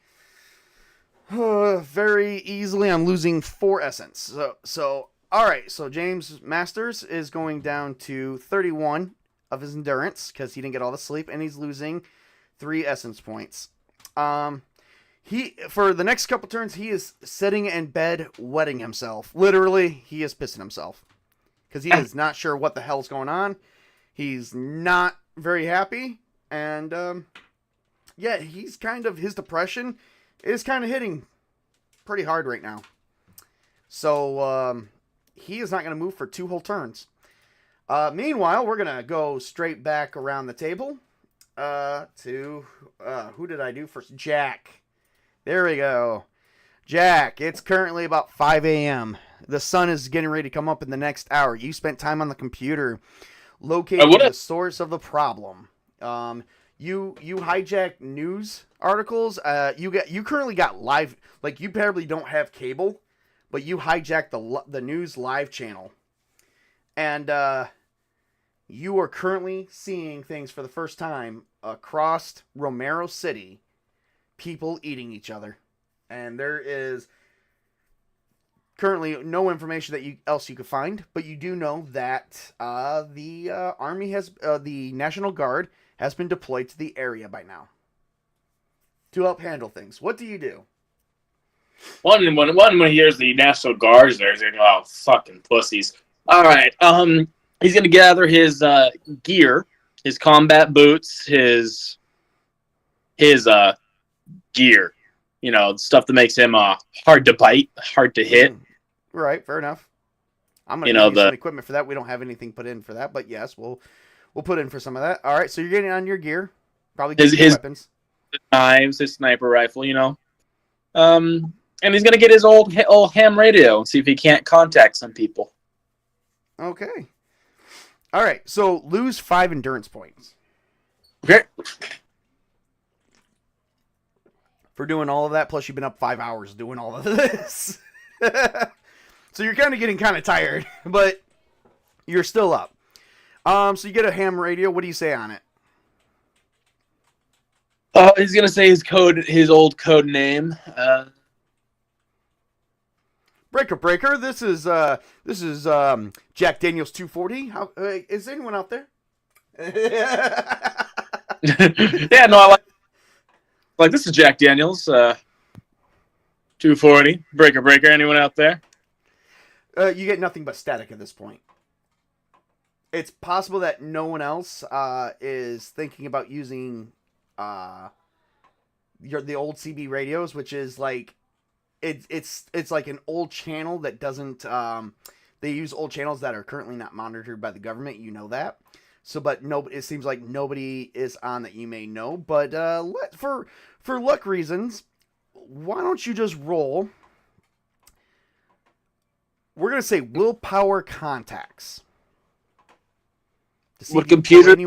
very easily. I'm losing 4 essence. So all right. So James Masters is going down to 31 of his endurance because he didn't get all the sleep, and he's losing 3 essence points. He for the next couple turns, he is sitting in bed, wetting himself. Literally, he is pissing himself because he is not sure what the hell's going on. He's not very happy, and yeah, his depression is kind of hitting pretty hard right now. So he is not going to move for 2 whole turns. Meanwhile, we're going to go straight back around the table to who did I do first? Jack. There we go. Jack, it's currently about 5 a.m. The sun is getting ready to come up in the next hour. You spent time on the computer locating the source of the problem. You hijack news articles. You currently got live, like you probably don't have cable, but you hijack the news live channel, and you are currently seeing things for the first time across Romero City. People eating each other, and there is currently no information that else you could find, but you do know that the army has the National Guard has been deployed to the area by now to help handle things. What do you do? When he hears the National Guard's there, he's like, "Oh, fucking pussies!" All right, he's gonna gather his gear, his combat boots, his gear, stuff that makes him hard to bite, hard to hit. Right, fair enough. I'm gonna give you some equipment for that. We don't have anything put in for that, but yes, we'll put in for some of that. All right, so you're getting on your gear, probably his weapons, knives, his sniper rifle, and he's gonna get his old ham radio and see if he can't contact some people. Okay. All right, so lose 5 endurance points. Okay. For doing all of that, plus you've been up 5 hours doing all of this. So you're kind of getting kind of tired, but you're still up. So you get a ham radio. What do you say on it? He's gonna say his old code name. Breaker. This is Jack Daniels 240. How is anyone out there? Yeah, no, I like this is Jack Daniels, 240. Breaker. Anyone out there? You get nothing but static at this point. It's possible that no one else is thinking about using the old CB radios, which is like it's like an old channel that doesn't. They use old channels that are currently not monitored by the government. You know that. So, but it seems like nobody is on that you may know. But for luck reasons, why don't you just roll? We're gonna say willpower contacts. Would computers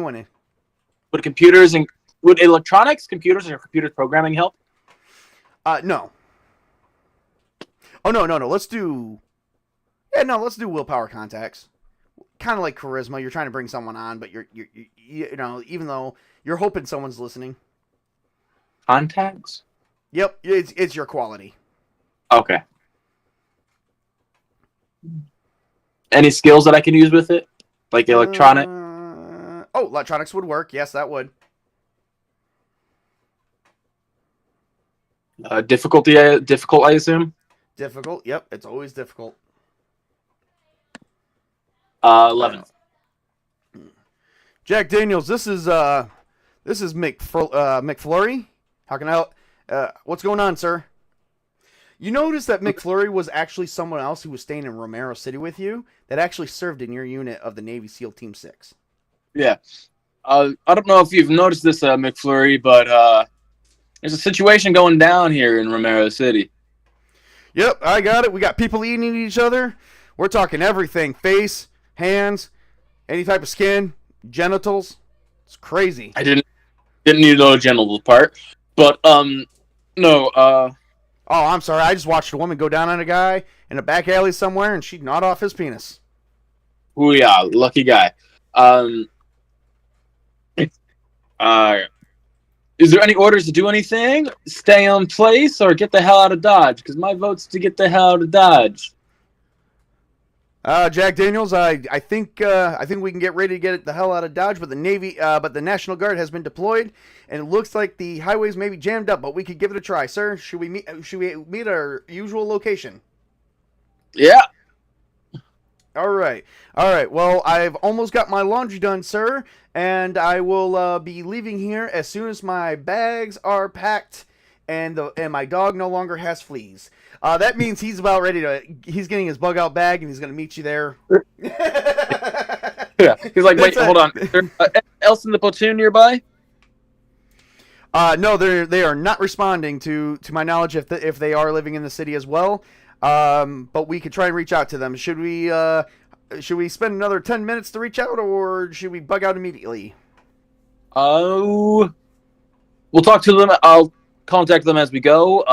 and would electronics, computers, or computers programming help? No. Oh no. Let's do willpower contacts. Kind of like charisma. You're trying to bring someone on, but you're even though you're hoping someone's listening. Contacts? Yep, it's your quality. Okay. Any skills that I can use with it? Like electronic? Electronics would work. Yes, that would. Difficult, I assume? Difficult, yep. It's always difficult. 11. Jack Daniels, this is McFlurry. How can I help? What's going on, sir? You notice that McFlurry was actually someone else who was staying in Romero City with you that actually served in your unit of the Navy SEAL Team 6. Yeah. I don't know if you've noticed this, McFlurry, but there's a situation going down here in Romero City. Yep, I got it. We got people eating each other. We're talking everything. Face, hands, any type of skin, genitals. It's crazy. I didn't need to know the genital part, but no. Oh, I'm sorry. I just watched a woman go down on a guy in a back alley somewhere, and she gnawed off his penis. Oh yeah, lucky guy. Is there any orders to do anything? Stay on place or get the hell out of Dodge? Because my vote's to get the hell out of Dodge. Jack Daniels, I think we can get ready to get the hell out of Dodge, but the National Guard has been deployed, and it looks like the highways may be jammed up, but we could give it a try, sir. Should we meet our usual location? Yeah. All right. Well, I've almost got my laundry done, sir, and I will be leaving here as soon as my bags are packed and my dog no longer has fleas. That means he's about ready to. He's getting his bug out bag and he's going to meet you there. Yeah. He's like, wait, hold on. Is there else in the platoon nearby? No, they are not responding to my knowledge if they are living in the city as well. But we could try and reach out to them. Should we spend another 10 minutes to reach out, or should we bug out immediately? Oh, we'll talk to them. I'll contact them as we go.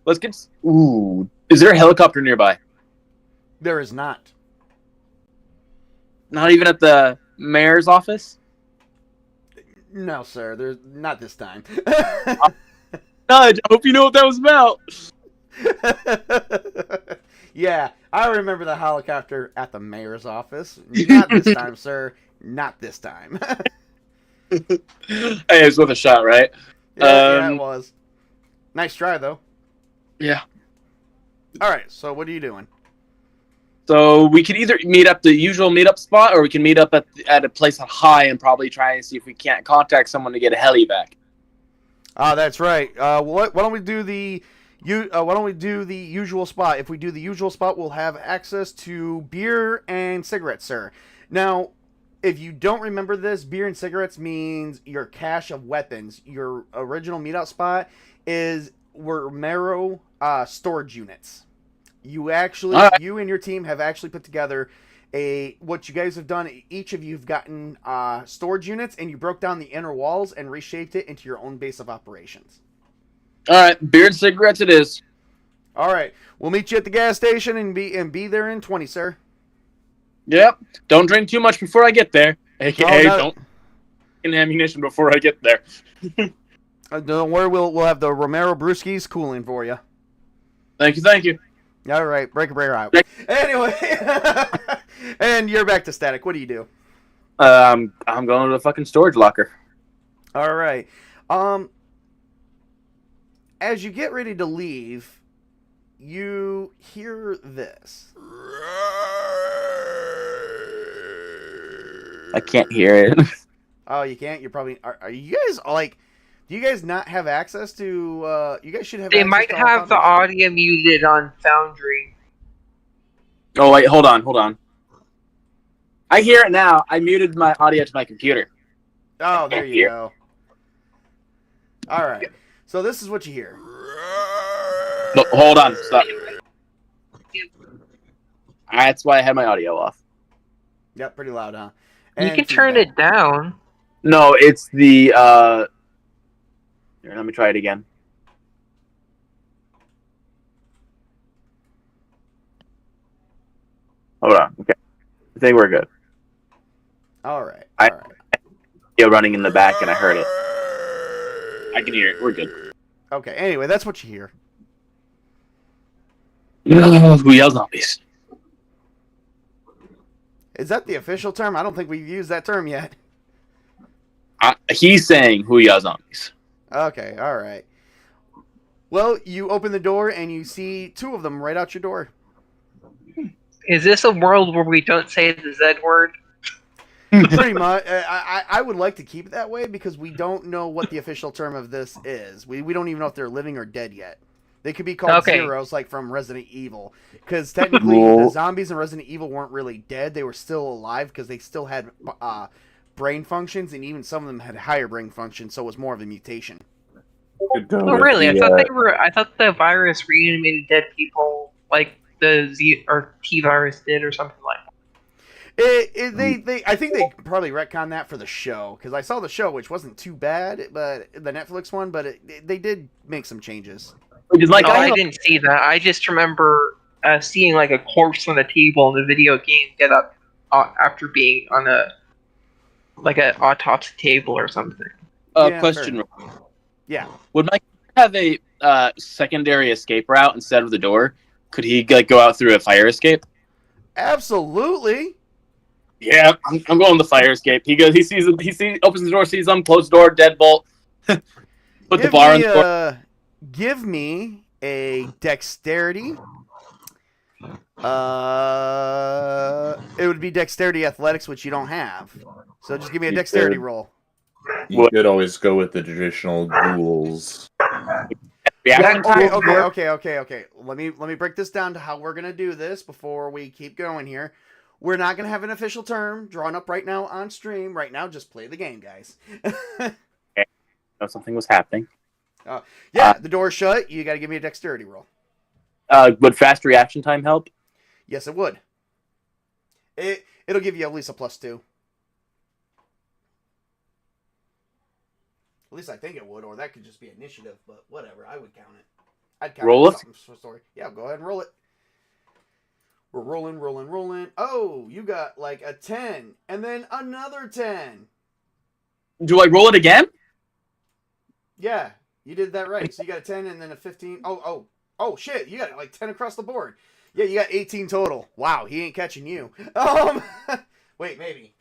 Let's get. Ooh, is there a helicopter nearby? There is not. Not even at the mayor's office? No, sir. There's not this time. I hope you know what that was about. Yeah, I remember the helicopter at the mayor's office. Not this time, sir. Not this time. Hey, it's worth a shot, right? Yeah, it was. Nice try, though. Yeah. All right, so what are you doing? So we could either meet up the usual meetup spot, or we can meet up at a place on high and probably try and see if we can't contact someone to get a heli back. That's right. Why don't we do the usual spot? If we do the usual spot, we'll have access to beer and cigarettes, sir. Now, if you don't remember this, beer and cigarettes means your cache of weapons. Your original meetup spot were Marrow storage units. You and your team have actually put together what you guys have done. Each of you have gotten storage units, and you broke down the inner walls and reshaped it into your own base of operations. All right, beer and cigarettes it is. All right, we'll meet you at the gas station and be there in 20, sir. Yep. Don't drink too much before I get there. AKA, don't get ammunition before I get there. Don't worry, we'll have the Romero Brewskis cooling for you. Thank you. All right, break out. Anyway, and you're back to static. What do you do? I'm going to the fucking storage locker. All right. As you get ready to leave, you hear this. I can't hear it. Oh, you can't? You're probably... Are you guys, like... Do you guys not have access to... you guys should have They access might to have the audio muted on Foundry. Oh, wait, hold on. I hear it now. I muted my audio to my computer. Oh, there you go. All right. So this is what you hear. No, hold on. Stop. That's why I had my audio off. Yep, pretty loud, huh? You And can turn it down. No, it's the... Here, let me try it again. Hold on. Okay. I think we're good. All right. Running in the back, and I heard it. I can hear it. We're good. Okay, anyway, that's what you hear. Who yells zombies? Is that the official term? I don't think we've used that term yet. He's saying who yells zombies. Okay, all right. Well, you open the door, and you see two of them right out your door. Is this a world where we don't say the Z word? Pretty much. I would like to keep it that way because we don't know what the official term of this is. We don't even know if they're living or dead yet. They could be called Okay. zeros, like from Resident Evil, because technically Well- the zombies in Resident Evil weren't really dead; they were still alive because they still had brain functions, and even some of them had higher brain functions, so it was more of a mutation. Could go Oh, with really? I the, thought they were. I thought the virus reanimated dead people, like the Z or T virus did, or something like that. I think they probably retconned that for the show because I saw the show, which wasn't too bad, but the Netflix one, but they did make some changes. Which is like, Oh, I I have- didn't see that. I just remember seeing like a corpse on the table in the video game get up after being on a like an autopsy table or something. Yeah, question. Yeah. Would Mike have a secondary escape route instead of the door? Could he like go out through a fire escape? Absolutely. Yeah, I'm going the fire escape. He goes. He sees. Opens the door. Sees them. Close the door. Deadbolt. Put the bar on the door. Give me a dexterity. It would be dexterity athletics, which you don't have. So just give me a You dexterity could. roll. You could always go with the traditional ghouls. Reaction time. Okay. Let me break this down to how we're gonna do this before we keep going here. We're not gonna have an official term drawn up right now on stream. Right now, just play the game, guys. Know something was happening. Yeah, the door's shut. You got to give me a dexterity roll. Would fast reaction time help? Yes, it would. It'll give you at least a +2. At least I think it would, or that could just be initiative. But whatever, I would count it. I'd count Roll it. it? Something for story. Yeah, go ahead and roll it. We're rolling. Oh, you got like a 10, and then another 10. Do I roll it again? Yeah, you did that right. So you got a 10 and then a 15. Oh, shit! You got like 10 across the board. Yeah, you got 18 total. Wow, he ain't catching you. Wait, maybe.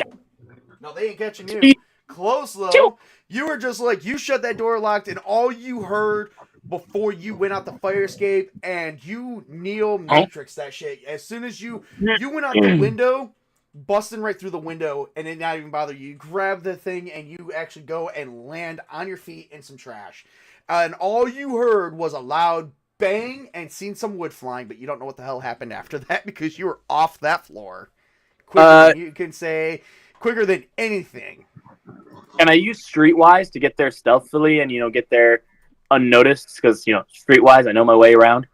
No, they ain't catching you. Close though. You were just like, you shut that door locked, and all you heard before you went out the fire escape, and you Neo Matrix that shit. As soon as you went out the window, busting right through the window, and it not even bother you. You grab the thing, and you actually go and land on your feet in some trash. And all you heard was a loud bang and seen some wood flying, but you don't know what the hell happened after that because you were off that floor. Quicker than you can say, quicker than anything. Can I use Streetwise to get there stealthily and get there unnoticed? Because Streetwise, I know my way around.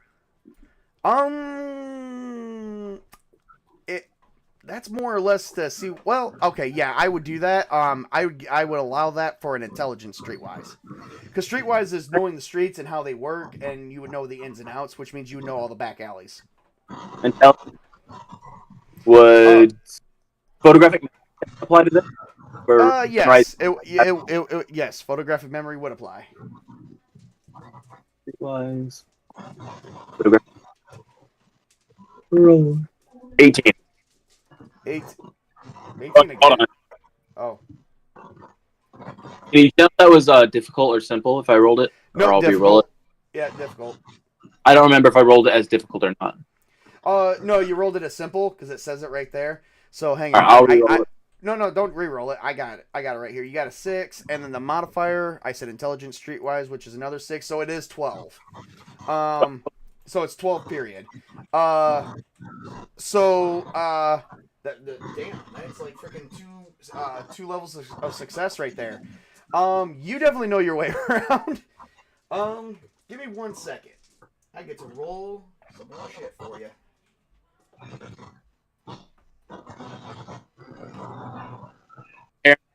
That's more or less to see. Well, okay, yeah, I would do that. I would allow that for an intelligence Streetwise, because Streetwise is knowing the streets and how they work, and you would know the ins and outs, which means you would know all the back alleys. Would photographic apply to this? Yes. Right. Yes, photographic memory would apply. Streetwise. Photographic. 18. 18 Hold again. on. Oh. Can you tell if that was difficult or simple if I rolled it? No, or I'll difficult. re-roll it? Yeah, difficult. I don't remember if I rolled it as difficult or not. No, you rolled it as simple because it says it right there. So hang All on. right, I'll re-roll it. No, don't re-roll it. I got it right here. You got a 6, and then the modifier, I said intelligence Streetwise, which is another 6, so it is 12. So it's 12 period. Damn, that's like freaking two levels of success right there. You definitely know your way around. Give me 1 second. I get to roll some more shit for you.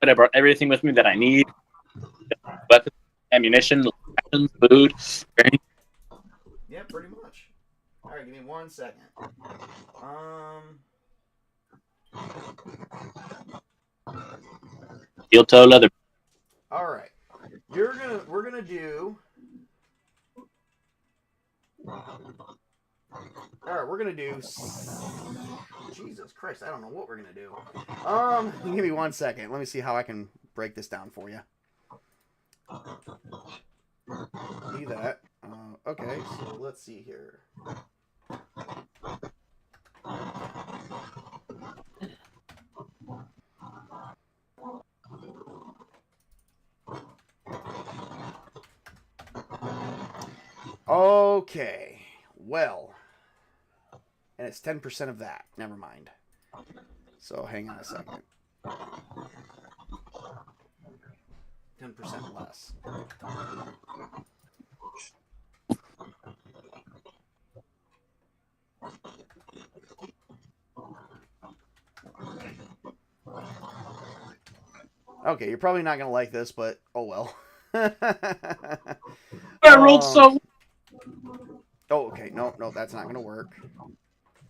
I brought everything with me that I need. Weapons, ammunition, rations, food. Yeah, pretty much. Alright, give me 1 second. Steel toe leather. Alright. We're gonna do. Alright, we're gonna do. Jesus Christ, I don't know what we're gonna do. Give me 1 second. Let me see how I can break this down for you. See that. Okay, so let's see here. Okay. Well. And it's 10% of that. Never mind. So hang on a second. 10% less. Okay, you're probably not gonna like this, but oh well. I rolled so. Oh, okay. No, that's not gonna work.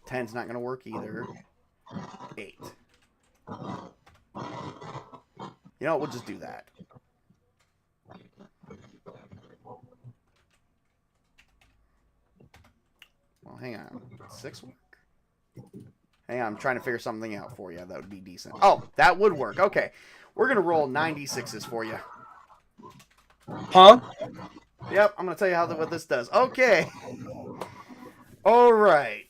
10's not gonna work either. 8. You know what? We'll just do that. Well, hang on. 6 work? Hang on, I'm trying to figure something out for you. That would be decent. Oh, that would work. Okay. We're going to roll 96s for you. Huh? Yep, I'm going to tell you what this does. Okay. All right.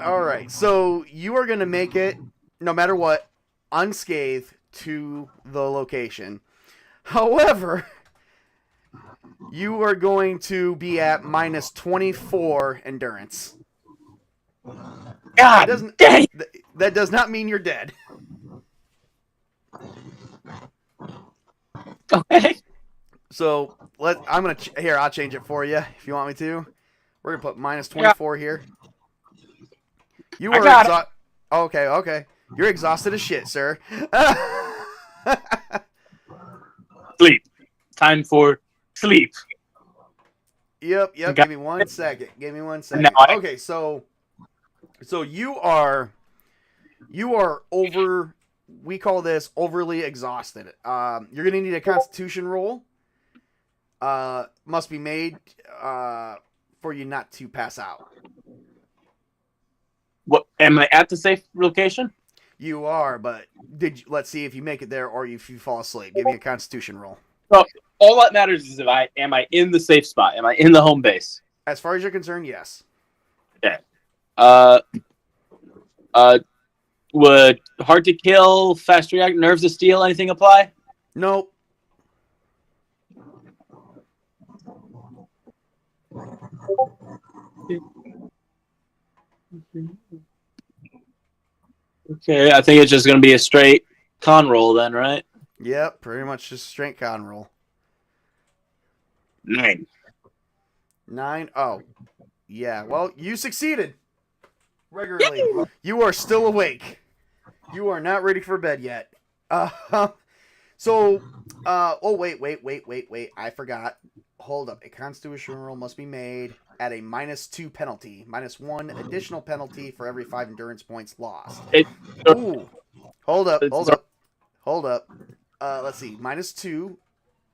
All right. So you are going to make it, no matter what, unscathed to the location. However, you are going to be at minus 24 endurance. God, dang. That does not mean you're dead. Okay. So I'll change it for you if you want me to. We're gonna put minus 24 here. You are exhausted. Okay. You're exhausted as shit, sir. Sleep. Time for sleep. Yep. Okay. Give me 1 second. Okay, so you are over. We call this overly exhausted. You're gonna need a Constitution roll. Must be made for you not to pass out. What? Am I at the safe location? You are, but let's see if you make it there or if you fall asleep. Give me a Constitution roll. Well, all that matters is am I in the safe spot? Am I in the home base? As far as you're concerned, yes. Okay. Would hard to kill, fast react, nerves of steel, anything apply? Nope. Okay, I think it's just going to be a straight con roll then, right? Yep, pretty much just straight con roll. 9. 9? Oh. Yeah, well, you succeeded. Regularly. You are still awake. You are not ready for bed yet. Oh, wait. I forgot. Hold up. A Constitution roll must be made at a -2 penalty. -1 additional penalty for every 5 endurance points lost. Ooh. Hold up. Let's see. -2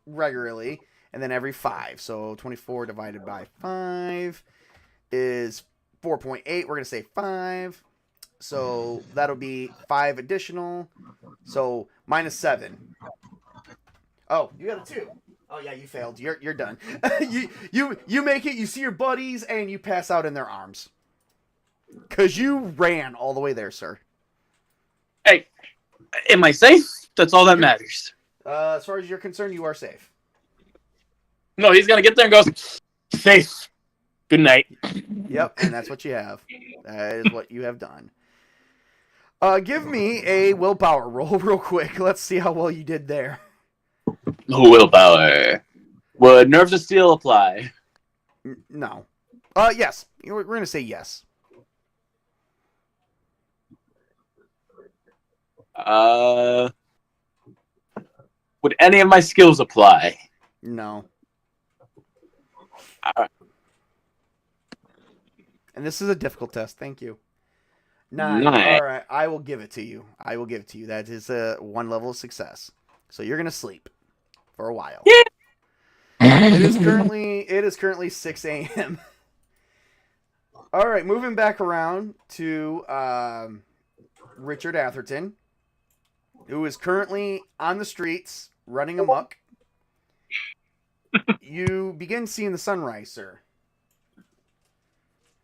regularly, and then every 5. So 24 divided by 5 is 4.8. We're going to say 5. So that'll be 5 additional. So -7. Oh, you got a 2. Oh yeah, you failed. You're done. you make it. You see your buddies, and you pass out in their arms. 'Cause you ran all the way there, sir. Hey, am I safe? That's all that matters. As far as you're concerned, you are safe. No, he's gonna get there and go, safe. Good night. Yep, and that's what you have. That is what you have done. Give me a willpower roll real quick. Let's see how well you did there. Willpower. Would nerves of steel apply? No. Yes. We're going to say yes. Would any of my skills apply? No. All right. And this is a difficult test. Thank you. 9. 9. All right. I will give it to you. That is a 1 level of success. So you're going to sleep for a while. Yeah. It is currently 6 a.m. All right. Moving back around to Richard Atherton, who is currently on the streets running amok. You begin seeing the sunrise, sir.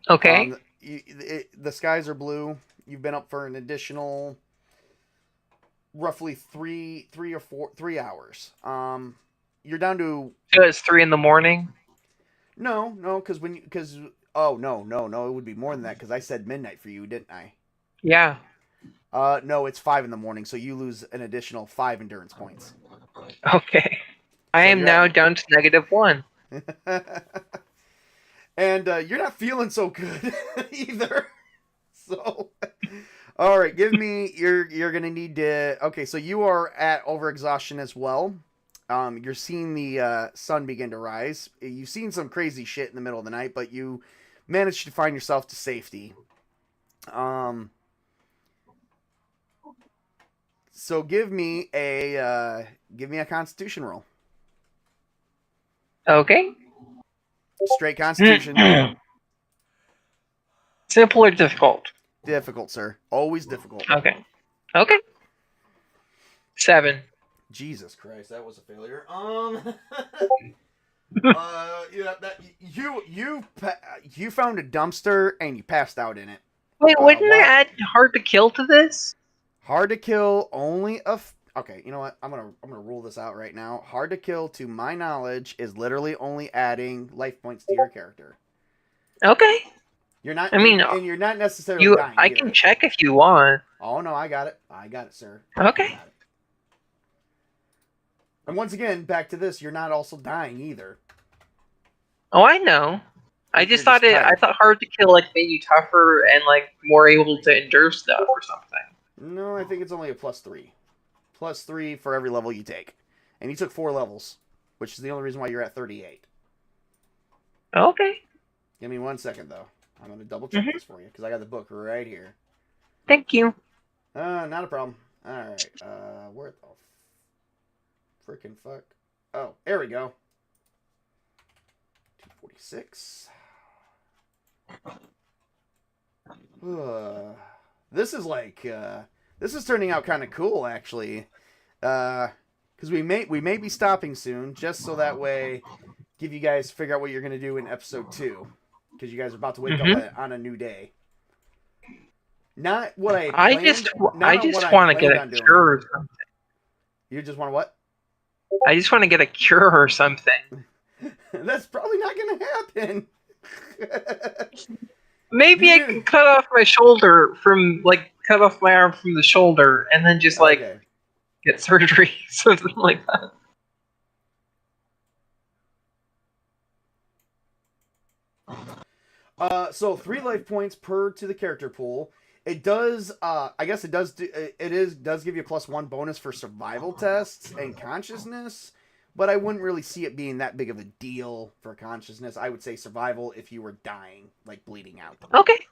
Okay. The skies are blue. You've been up for an additional roughly 3 hours. You're down to... So it's 3 in the morning? No, because oh no, it would be more than that because I said midnight for you, didn't I? Yeah. No, it's 5 in the morning, so you lose an additional 5 endurance points. Okay. I So am you're now at- down to -1. And you're not feeling so good either. So, all right, give me. You're gonna need to. Okay, so you are at overexhaustion as well. You're seeing the sun begin to rise. You've seen some crazy shit in the middle of the night, but you managed to find yourself to safety. So give me a Constitution roll. Okay. Straight Constitution. Simple or difficult? Difficult, sir. Always difficult. Okay. Okay. 7. Jesus Christ, that was a failure. Yeah, you found a dumpster and you passed out in it. Wait, wouldn't I what? add hard to kill to this? Hard to kill, only okay, you know what? I'm gonna rule this out right now. Hard to kill, to my knowledge, is literally only adding life points to your character. Okay. You're not. I mean, and you're not necessarily dying. I either. can check if you want. Oh no, I got it. I got it, sir. Okay. I got it. And once again, back to this, you're not also dying either. Oh, I know. I You're just thought just I tired. thought hard to kill like made you tougher and like more able to endure stuff or something. No, I think it's only a +3. +3 for every level you take. And you took 4 levels, which is the only reason why you're at 38. Okay. Give me 1 second, though. I'm going to double check this for you, because I got the book right here. Thank you. Not a problem. Alright, where the frickin' fuck? Oh, there we go. 246. This is like, this is turning out kind of cool, actually. Because we may be stopping soon, just so that way, give you guys figure out what you're gonna do in episode 2, because you guys are about to wake up on a new day. Not what I. I just want to get a cure or something. You just want what? I just want to get a cure or something. That's probably not gonna happen. Maybe I can cut off my shoulder cut off my arm from the shoulder and then just Okay. get surgery, something like that. So 3 life points per to the character pool. It does. I guess it does. Does give you a +1 bonus for survival tests and consciousness, but I wouldn't really see it being that big of a deal for consciousness. I would say survival if you were dying, like bleeding out. Okay.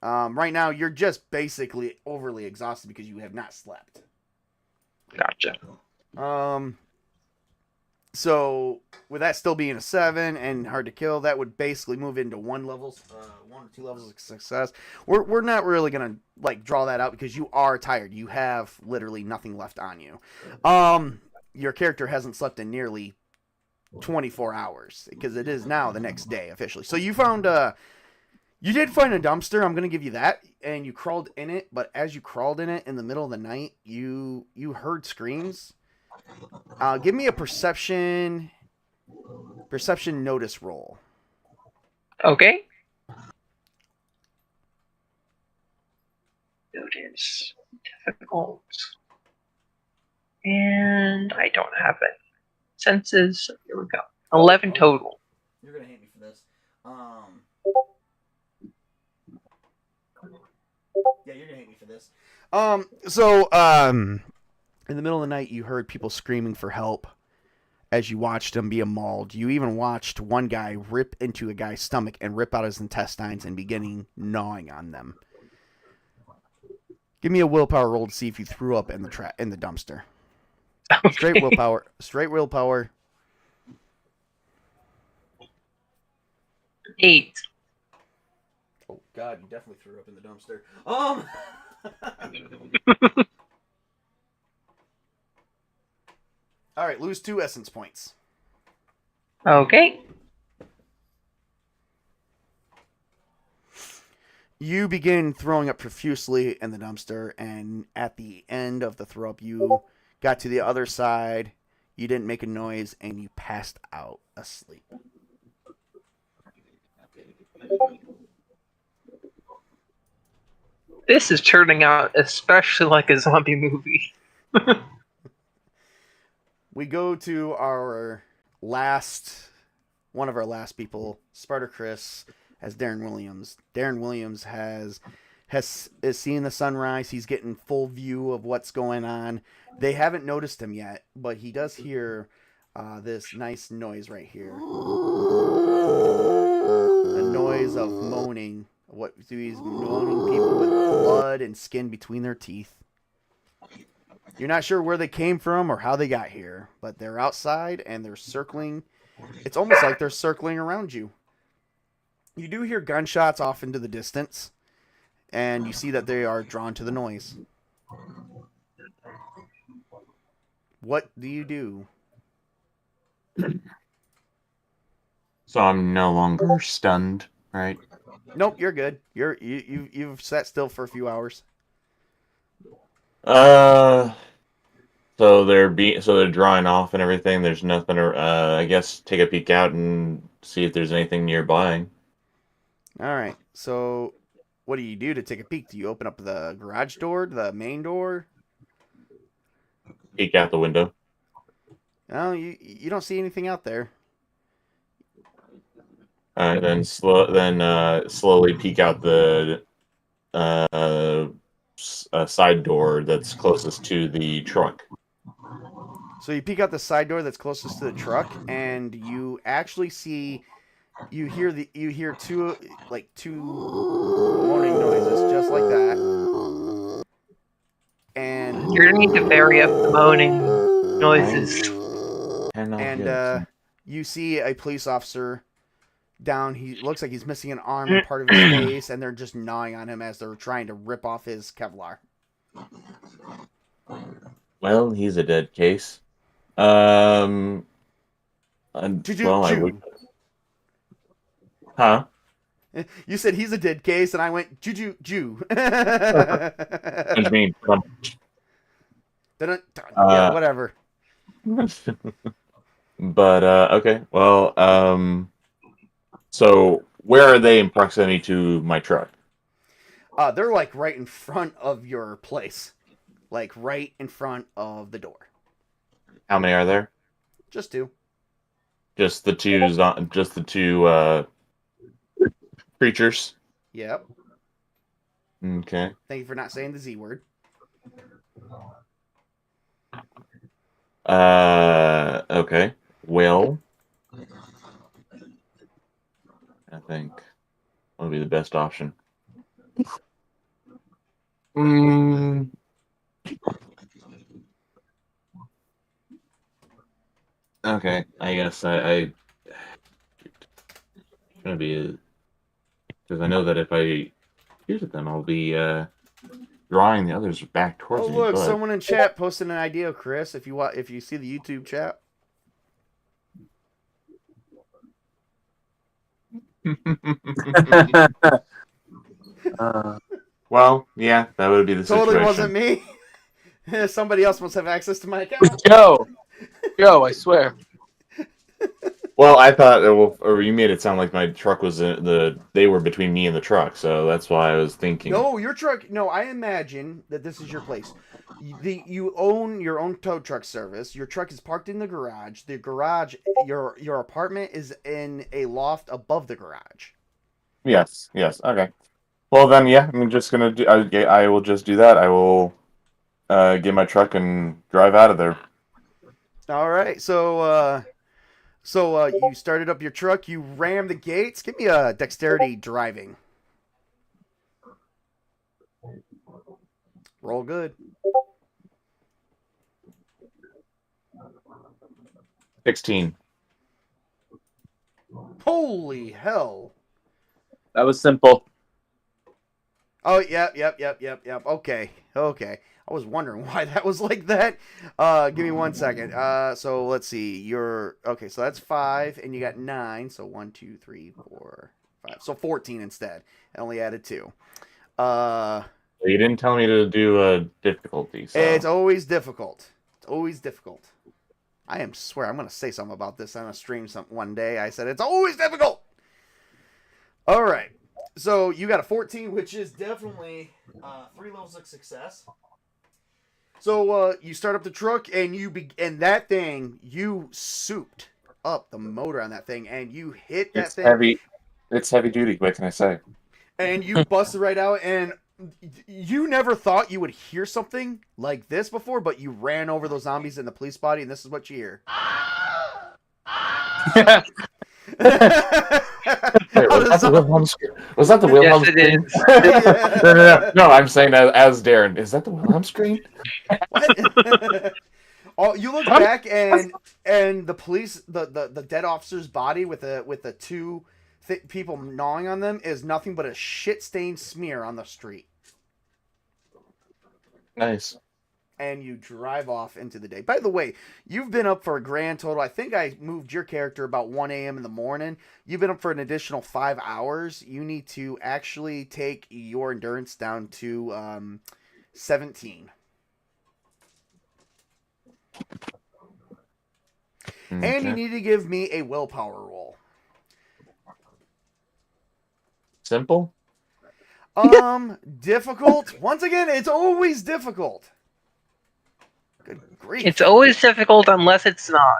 Right now you're just basically overly exhausted because you have not slept. Gotcha. So with that still being a 7 and hard to kill, that would basically move into 1 or 2 levels of success. We're not really gonna draw that out because you are tired. You have literally nothing left on you. Your character hasn't slept in nearly 24 hours because it is now the next day officially. So you found you did find a dumpster. I'm gonna give you that, and you crawled in it. But as you crawled in it in the middle of the night, you heard screams. Give me a perception notice roll. Okay. Notice difficult. And I don't have any senses. So here we go. 11 total. You're gonna hate me for this. Yeah, you're gonna hate me for this. In the middle of the night, you heard people screaming for help as you watched them be mauled. You even watched one guy rip into a guy's stomach and rip out his intestines and beginning gnawing on them. Give me a willpower roll to see if you threw up in the dumpster. Okay. Straight willpower. Straight willpower. 8. Oh God, you definitely threw up in the dumpster. All right, lose 2 essence points. Okay. You begin throwing up profusely in the dumpster, and at the end of the throw up, you got to the other side. You didn't make a noise, and you passed out asleep. This is turning out especially like a zombie movie. We go to our one of our last people, Spartacus, as Darren Williams. Darren Williams is seeing the sunrise. He's getting full view of what's going on. They haven't noticed him yet, but he does hear this nice noise right here. A noise of moaning. What he's moaning, people with blood and skin between their teeth. You're not sure where they came from or how they got here, but they're outside and they're circling. It's almost like they're circling around you. You do hear gunshots off into the distance, and you see that they are drawn to the noise. What do you do? So I'm no longer stunned, right? Nope, you're good. You've sat still for a few hours. So they're drawing off and everything. There's nothing. I guess take a peek out and see if there's anything nearby. All right. So, what do you do to take a peek? Do you open up the garage door, the main door? Peek out the window. No, you don't see anything out there. Then slowly peek out the side door that's closest to the truck. So you peek out the side door that's closest to the truck, and you actually see, you hear two moaning noises just like that, and You're gonna need to vary up the moaning noises. and you see a police officer down. He looks like he's missing an arm and part of his face, and they're just gnawing on him as they're trying to rip off his Kevlar. Well, he's a dead case. I would. Huh? You said he's a dead case, and I went Jew. I mean, Yeah, whatever. But okay. Well, so where are they in proximity to my truck? They're like right in front of your place, like right in front of the door. How many are there? Just two. Just the two. Just the two creatures. Yep. Okay. Thank you for not saying the Z word. Okay. Well, I think what would be the best option. Okay, I guess I gonna be because I know that if I shoot at them, I'll be drawing the others back towards me. Oh look, but... someone in chat posted an idea, Chris. If you see the YouTube chat. Well, yeah, that would be the Totally situation. wasn't me. Somebody else must have access to my account. Joe, I swear. Well, I thought, or you made it sound like my truck was they were between me and the truck, so that's why I was thinking. No, your truck. No, I imagine that this is your place. You own your own tow truck service. Your truck is parked in the garage. The garage, your apartment is in a loft above the garage. Yes. Okay. Well, then, yeah, I'm just gonna do. I will just do that. I will get my truck and drive out of there. All right. So you started up your truck. You rammed the gates. Give me a dexterity driving. Roll good. 16. Holy hell. That was simple. Oh, yep. Okay. I was wondering why that was like that. Give me 1 second. So let's see. Okay, so that's 5, and you got 9. So 1, 2, 3, 4, 5. So 14 instead. I only added 2. You didn't tell me to do a difficulty. So. It's always difficult. I swear I'm going to say something about this on a stream one day. I said it's always difficult. All right. So you got a 14, which is definitely 3 levels of success. So you start up the truck, and that thing, you souped up the motor on that thing, and you hit that It's thing. heavy. It's heavy duty. What can I say? And you busted right out, and you never thought you would hear something like this before, but you ran over those zombies in the police body, and this is what you hear. Wait, was that the Wilhelm scream? Was that the Wilhelm Yes, it scream? is. No, I'm saying as Darren. Is that the Wilhelm scream? What? Oh, you look back, and the police, the dead officer's body with the 2 people gnawing on them is nothing but a shit-stained smear on the street. Nice. And you drive off into the day. By the way, you've been up for a grand total. I think I moved your character about 1 a.m. in the morning. You've been up for an additional 5 hours. You need to actually take your endurance down to 17. Okay. And you need to give me a willpower roll. Simple. Difficult. Once again, it's always difficult. Good grief. It's always difficult unless it's not.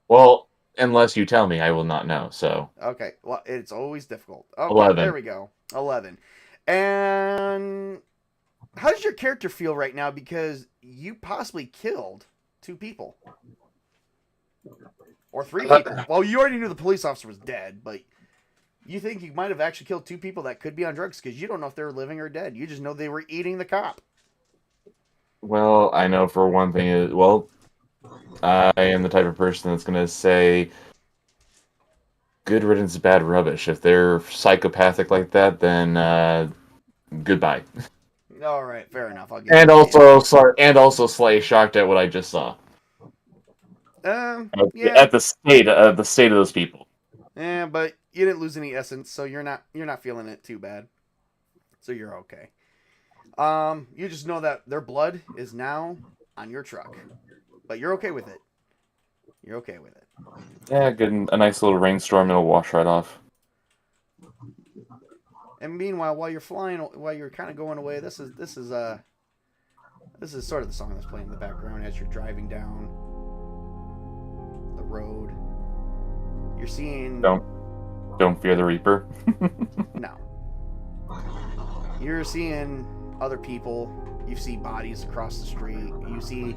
Well, unless you tell me, I will not know. So Okay, well, it's always difficult. Okay, 11. There we go. 11. And how does your character feel right now? Because you possibly killed 2 people. Or 3 people. Well, you already knew the police officer was dead, but you think you might have actually killed 2 people that could be on drugs because you don't know if they're living or dead. You just know they were eating the cop. well, I know for one thing. I am the type of person that's going to say, "Good riddance, bad rubbish." If they're psychopathic like that, then goodbye. All right, fair enough. I'll give And you also, sorry, and also slightly shocked at what I just saw. yeah. At the state of those people. Yeah, but you didn't lose any essence, so you're not feeling it too bad. So you're okay. You just know that their blood is now on your truck, but you're okay with it. You're okay with it. Yeah, good. A nice little rainstorm. It'll wash right off. And meanwhile, while you're kind of going away, this is sort of the song that's playing in the background as you're driving down the road. You're seeing Don't fear the Reaper. no. You're seeing other people. You see bodies across the street. You see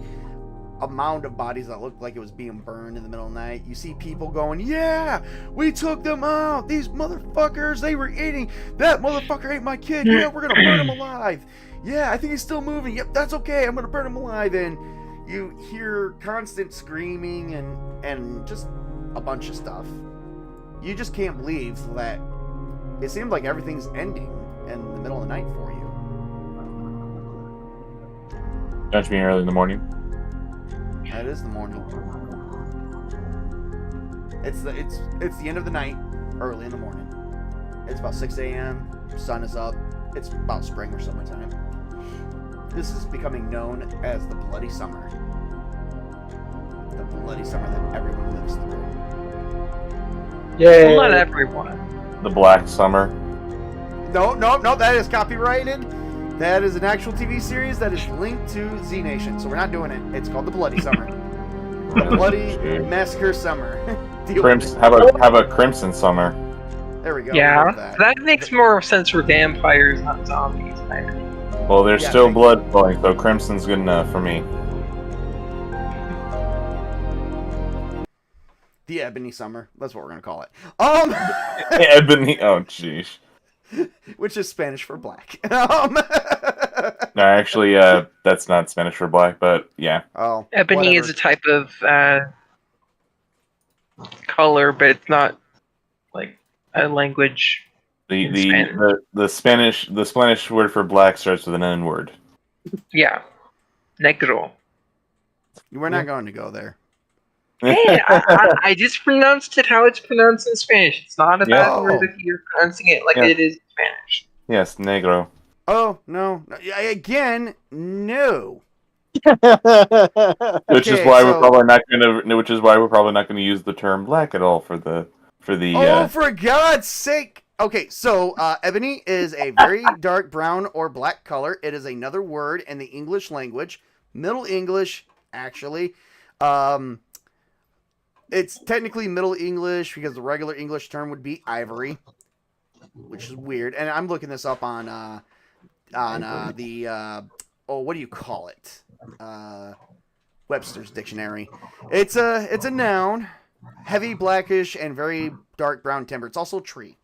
a mound of bodies that looked like it was being burned in the middle of the night. You see people going, "Yeah, we took them out. These motherfuckers, they were eating. That motherfucker ate my kid. Yeah, we're going to burn him alive. Yeah, I think he's still moving. Yep, that's okay. I'm going to burn him alive." And you hear constant screaming and just a bunch of stuff. You just can't believe that it seemed like everything's ending in the middle of the night for you. Don't you mean early in the morning? That is the morning. It's the end of the night, early in the morning. It's about 6 a.m. Sun is up. It's about spring or summertime. This is becoming known as the Bloody Summer. The bloody summer that everyone lives through. Well, not everyone. The Black Summer. No, that is copyrighted. That is an actual TV series that is linked to Z Nation, so we're not doing it. It's called the Bloody Summer. The Bloody Massacre Summer. Deal with it. How about Crimson Summer? There we go. Yeah, That. that makes more sense for vampires, not zombies. Well, there's Yeah, still thank blood flowing, so Crimson's good enough for me. The Ebony Summer. That's what we're gonna call it. Ebony. Oh, jeez. Which is Spanish for black. No, actually, that's not Spanish for black, but yeah. Oh, Ebony whatever. is a type of color, but it's not like a language. The Spanish word for black starts with an N word. Yeah, negro. We're not going to go there. Hey, I just pronounced it how it's pronounced in Spanish. It's not a Yeah. bad word if you're pronouncing it like Yeah. it is in Spanish. Yes, negro. Oh no! Again, no. Which is Okay, why so- we're probably not gonna use the term black at all for the. Oh, for God's sake! Okay, so ebony is a very dark brown or black color. It is another word in the English language, Middle English, actually. It's technically Middle English because the regular English term would be ivory, which is weird. And I'm looking this up on the what do you call it? Webster's dictionary. It's a noun, heavy blackish and very dark brown timber. It's also a tree.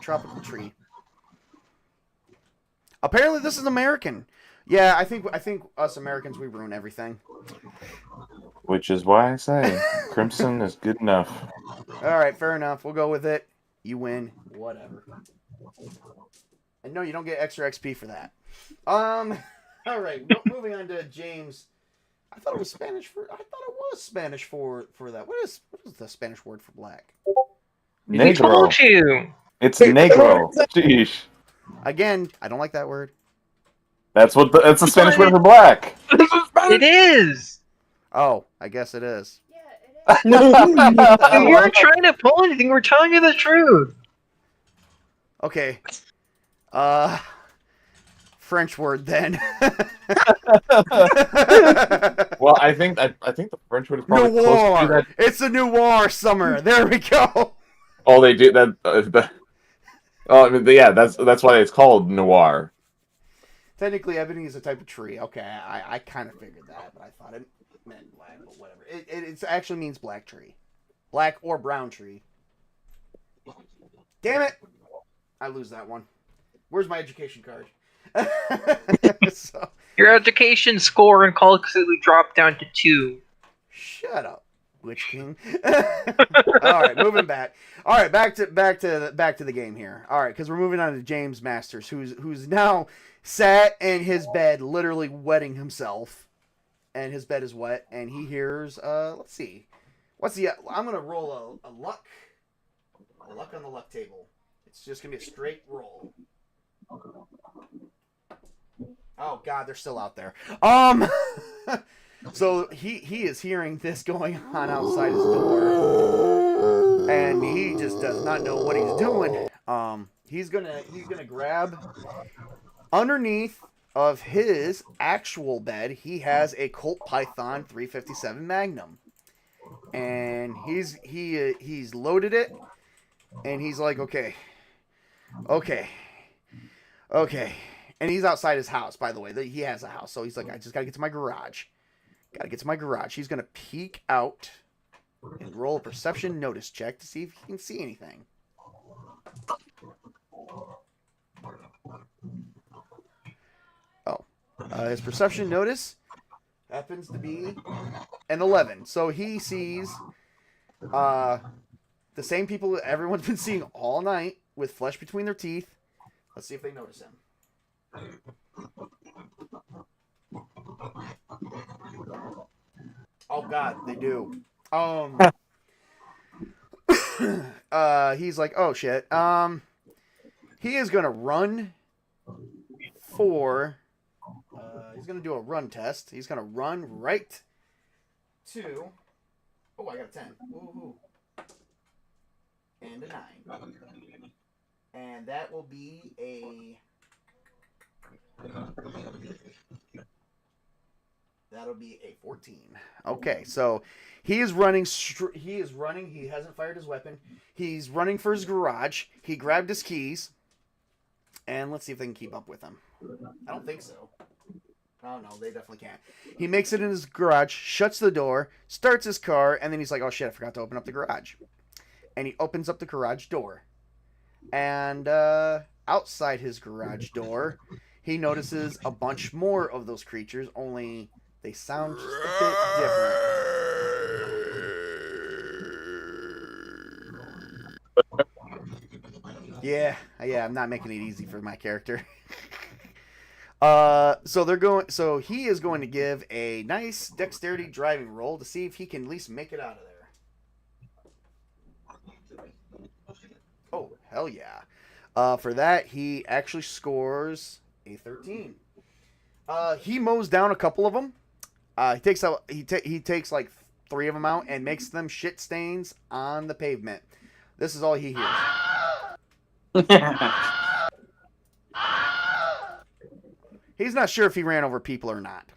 Tropical tree. Apparently, this is American. Yeah, I think us Americans, we ruin everything. Which is why I say crimson is good enough. All right, fair enough. We'll go with it. You win. Whatever. And no, you don't get extra XP for that. All right, moving on to James. I thought it was Spanish for that. What is the Spanish word for black? He Negro. told you. It's negro. Sheesh. Again, I don't like that word. That's the Spanish word for black. It is. Oh, I guess it is. If you weren't trying to pull anything, we're telling you the truth. Okay. French word then. Well, I think the French word is probably close to Noir. that. It's a noir summer. There we go. Oh, they do that. Oh, I mean, yeah, that's why it's called noir. Technically, ebony is a type of tree. Okay, I kind of figured that, but I thought it meant black, but whatever. It actually means black tree. Black or brown tree. Damn it! I lose that one. Where's my education card? So, Your education score in Call of Cthulhu dropped down to 2. shut up, Witch King. All right, moving back. All right, back to the game here. All right, because we're moving on to James Masters, who's now sat in his bed, literally wetting himself, and his bed is wet, and he hears. Let's see, I'm gonna roll a luck on the luck table. It's just gonna be a straight roll. Oh God, they're still out there. So he is hearing this going on outside his door, and he just does not know what he's doing. He's gonna grab underneath of his actual bed. He has a Colt Python 357 Magnum, and he's loaded it, and he's like, okay. And he's outside his house, by the way. He has a house, so he's like, I just gotta get to my garage. He's gonna peek out and roll a perception notice check to see if he can see anything. His perception notice happens to be an 11. So he sees the same people that everyone's been seeing all night with flesh between their teeth. Let's see if they notice him. Oh God, they do. He's like, oh shit. He is gonna run for. He's gonna do a run test. He's gonna run right to. Oh, I got a 10. Woohoo! And a 9. And that will be a. That'll be a 14. Okay, so he is running. He hasn't fired his weapon. He's running for his garage. He grabbed his keys. And let's see if they can keep up with him. I don't think so. Oh, no, they definitely can't. He makes it in his garage, shuts the door, starts his car, and then he's like, oh shit, I forgot to open up the garage. And he opens up the garage door. And outside his garage door, he notices a bunch more of those creatures, only they sound just a bit different. Yeah, I'm not making it easy for my character. So he is going to give a nice dexterity driving roll to see if he can at least make it out of there. Oh, hell yeah. For that, he actually scores a 13. He mows down a couple of them. He takes like 3 of them out and makes them shit stains on the pavement. This is all he hears. He's not sure if he ran over people or not.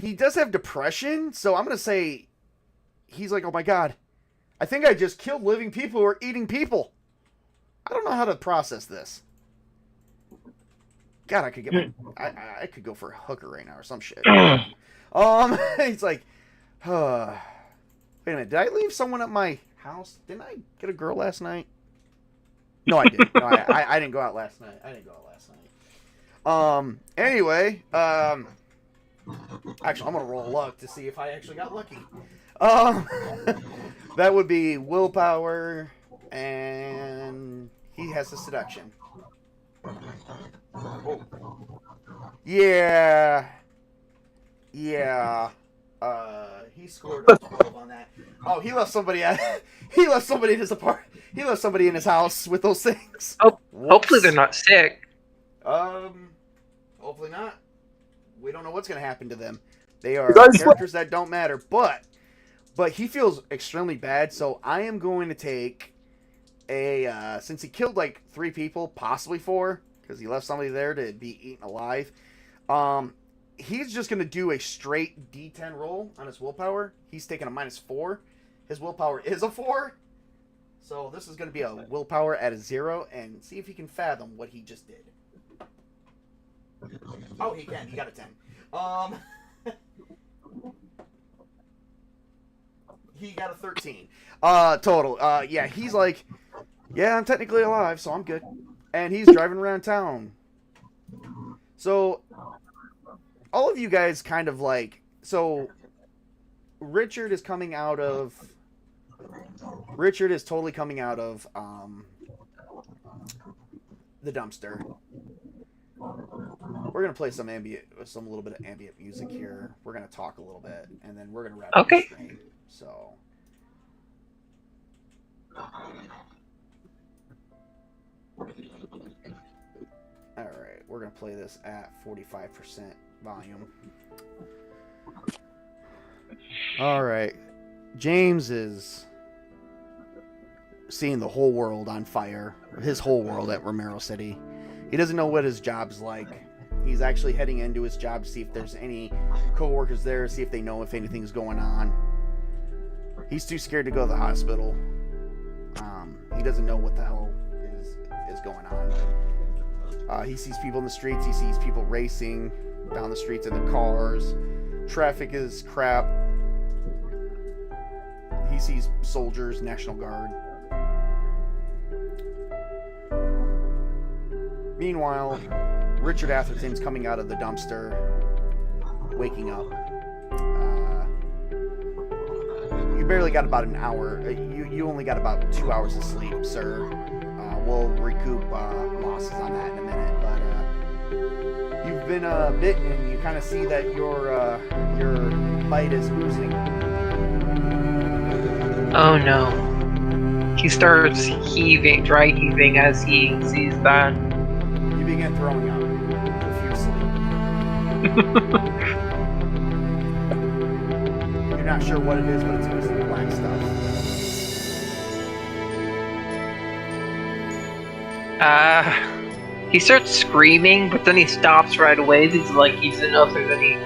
He does have depression, so I'm gonna say he's like, oh my god, I think I just killed living people who are eating people. I don't know how to process this. God, I could get I could go for a hooker right now or some shit. He's like, wait a minute, did I leave someone at my house? Didn't I get a girl last night? No, I didn't. No, I didn't go out last night. Anyway, actually, I'm gonna roll luck to see if I actually got lucky. That would be willpower, and he has the seduction. Oh. Yeah. He scored a 12 on that. Oh, he left somebody in his apartment. He left somebody in his house with those things. Oh, hopefully they're not sick. Hopefully not. We don't know what's going to happen to them. They are characters that don't matter, but he feels extremely bad, so I am going to take a, since he killed like 3 people, possibly 4, because he left somebody there to be eaten alive, he's just going to do a straight D10 roll on his willpower. He's taking a -4. His willpower is a 4, so this is going to be a willpower at a 0, and see if he can fathom what he just did. Oh, he can. He got a 10. He got a 13. Total. Yeah, he's like, yeah, I'm technically alive, so I'm good. And he's driving around town. So, all of you guys kind of like, so, Richard is totally coming out of, the dumpster. We're gonna play some little bit of ambient music here. We're gonna talk a little bit, and then we're gonna wrap up the stream. So, all right, we're gonna play this at 45% volume. All right, James is seeing the whole world on fire. His whole world at Romero City. He doesn't know what his job's like. He's actually heading into his job to see if there's any co-workers there, see if they know if anything's going on. He's too scared to go to the hospital. He doesn't know what the hell is going on. He sees people in the streets. He sees people racing down the streets in their cars. Traffic is crap. He sees soldiers, National Guard. Meanwhile, Richard Atherton's coming out of the dumpster, waking up. You barely got about an hour. You only got about 2 hours of sleep, sir. We'll recoup losses on that in a minute. But you've been bitten, and you kind of see that your bite is oozing. Oh no. He starts dry heaving as he sees that. You begin throwing up profusely. You're not sure what it is, but it's oozing black stuff. He starts screaming, but then he stops right away. He's like, he doesn't know if there's any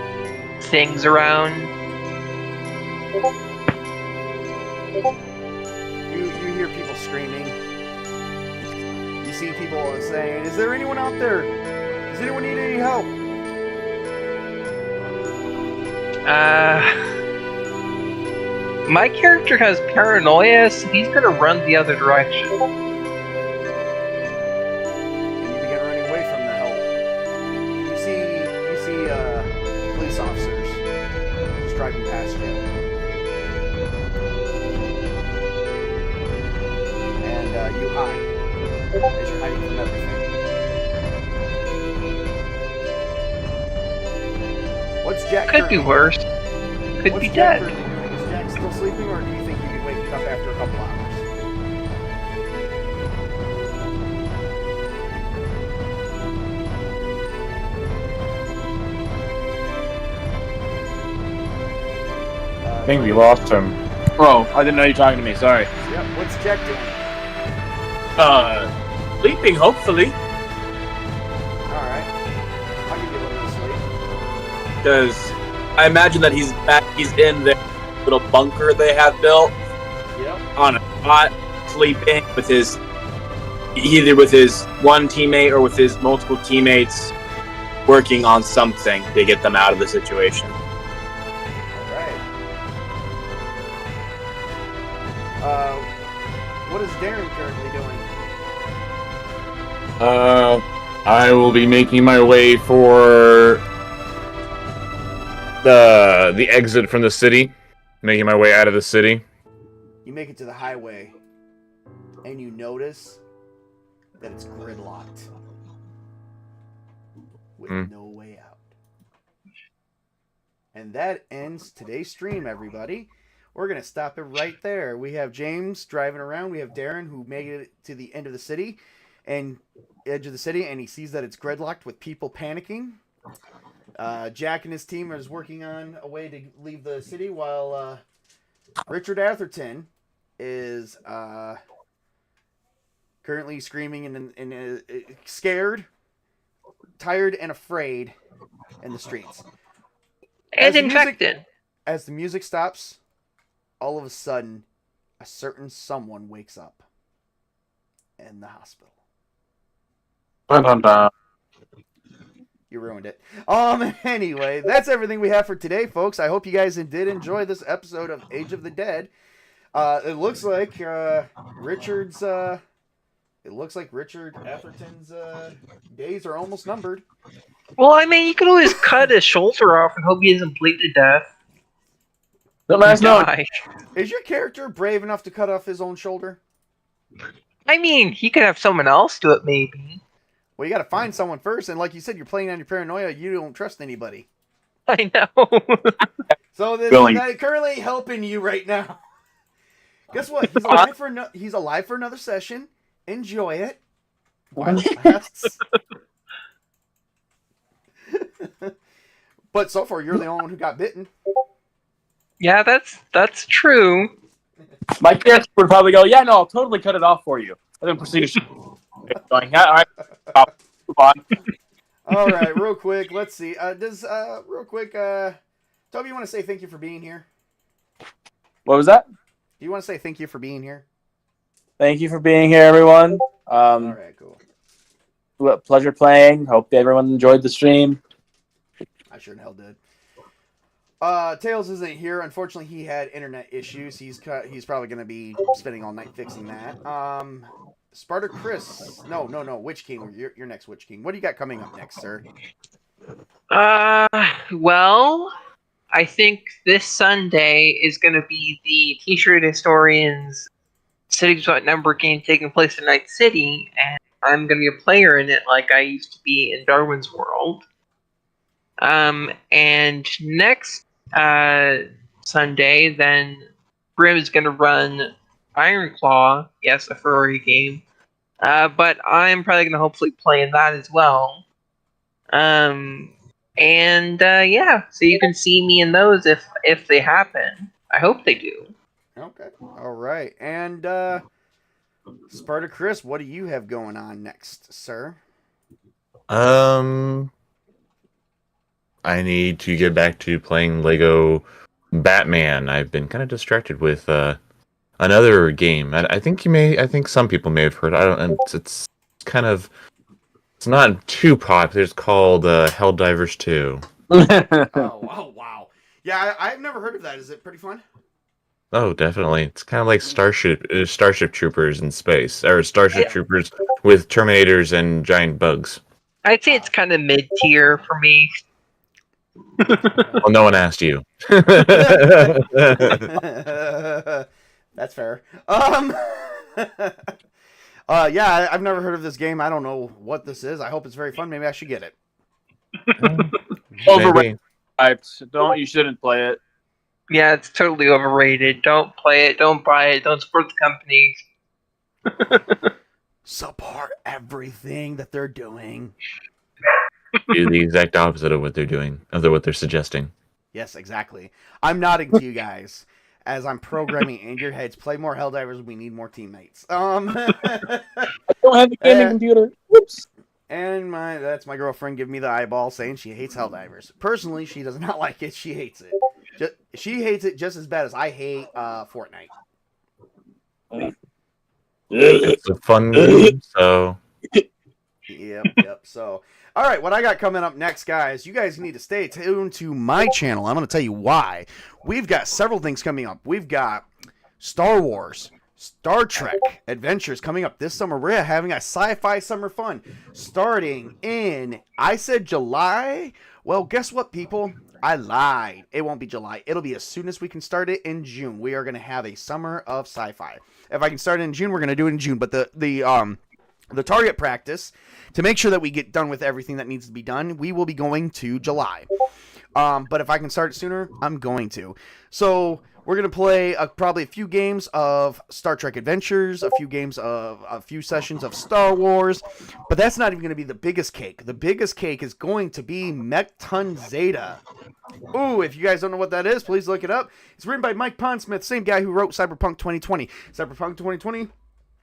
things around. You hear people screaming. You see people saying, "Is there anyone out there? Does anyone need any help?" My character has paranoia, so he's gonna run the other direction. And you begin running away from the help. You see police officers just driving past you. And you hide. As you're hiding from everything. What's Jack Could be currently- worse. Could What's be Jack dead. currently doing? Is Jack still sleeping, or do you think he'd be waking up after a couple hours? I think we lost him. Bro, I didn't know you were talking to me. Sorry. Yep. What's Jack doing? Sleeping, hopefully, All right. I'll give you a little bit of sleep. because I imagine that he's in the little bunker they have built Yep. on a cot, sleeping either with his one teammate or with his multiple teammates, working on something to get them out of the situation. All right. What is Darren currently doing? I will be making my way for the exit from the city. Making my way out of the city. You make it to the highway, and you notice that it's gridlocked with no way out. And that ends today's stream, everybody. We're going to stop it right there. We have James driving around. We have Darren, who made it to the end of the city, and edge of the city, and he sees that it's gridlocked with people panicking. Jack and his team is working on a way to leave the city, while Richard Atherton is currently screaming and scared, tired, and afraid in the streets. And infected. As the music stops, all of a sudden, a certain someone wakes up in the hospital. Dun-dun-dun. You ruined it. Anyway, that's everything we have for today, folks. I hope you guys did enjoy this episode of Age of the Dead. It looks like Richard Atherton's days are almost numbered. Well, I mean, you could always cut his shoulder off and hope he doesn't bleed to death. Let us know. Die. Is your character brave enough to cut off his own shoulder? I mean, he could have someone else do it, maybe. Well, you got to find someone first, and like you said, you're playing on your paranoia. You don't trust anybody. I know. So this guy currently helping you right now. Guess what? He's alive for another session. Enjoy it. While it lasts. But so far, you're the only one who got bitten. Yeah, that's true. My character would probably go, yeah, no, I'll totally cut it off for you. And then proceed to shoot. Going, yeah, all right, I'll move on. All right, real quick, let's see. Toby, you want to say thank you for being here? What was that? Do you want to say thank you for being here? Thank you for being here, everyone. All right, cool. Pleasure playing. Hope everyone enjoyed the stream. I sure in hell did. Tails isn't here. Unfortunately, he had internet issues. He's probably going to be spending all night fixing that. Sparta Chris. No. Witch King. You're next, Witch King. What do you got coming up next, sir? Well, I think this Sunday is going to be the T-shirt Historians Cities Without Number game taking place in Night City, and I'm going to be a player in it like I used to be in Darwin's World. And next Sunday, then Grim is going to run Ironclaw, yes, a furry game. But I'm probably going to hopefully play in that as well. Yeah, so you can see me in those if they happen. I hope they do. Okay. All right. And Sparta Chris, what do you have going on next, sir? I need to get back to playing Lego Batman. I've been kind of distracted with another game. I think some people may have heard. It's kind of. It's not too popular. It's called Helldivers 2. Oh, wow. Yeah, I've never heard of that. Is it pretty fun? Oh, definitely. It's kind of like Starship Troopers in space, or Starship Troopers with Terminators and giant bugs. I'd say it's kind of mid-tier for me. Well, no one asked you. That's fair. Yeah, I've never heard of this game. I don't know what this is. I hope it's very fun. Maybe I should get it. Overrated. You shouldn't play it. Yeah, it's totally overrated. Don't play it. Don't buy it. Don't support the company. Support everything that they're doing. Do the exact opposite of what they're doing, of what they're suggesting. Yes, exactly. I'm nodding to you guys. as I'm programming in your heads, play more Helldivers. We need more teammates. I don't have a gaming computer. Whoops. And that's my girlfriend giving me the eyeball saying she hates Helldivers. Personally, she does not like it. She hates it. She hates it just as bad as I hate Fortnite. It's a fun game, so Yep. So, all right, what I got coming up next, guys, you guys need to stay tuned to my channel. I'm going to tell you why. We've got several things coming up. We've got Star Wars, Star Trek adventures coming up this summer. We're having a sci-fi summer fun starting in, I said July. Well, guess what, people? I lied. It won't be July. It'll be as soon as we can start it in June. We are going to have a summer of sci-fi. If I can start it in June, we're going to do it in June. But the target practice, to make sure that we get done with everything that needs to be done, we will be going to July. But if I can start it sooner, I'm going to. So we're going to play probably a few games of Star Trek Adventures, a few sessions of Star Wars. But that's not even going to be the biggest cake. The biggest cake is going to be Mech Zeta. Ooh, if you guys don't know what that is, please look it up. It's written by Mike Pondsmith, same guy who wrote Cyberpunk 2020. Cyberpunk 2020,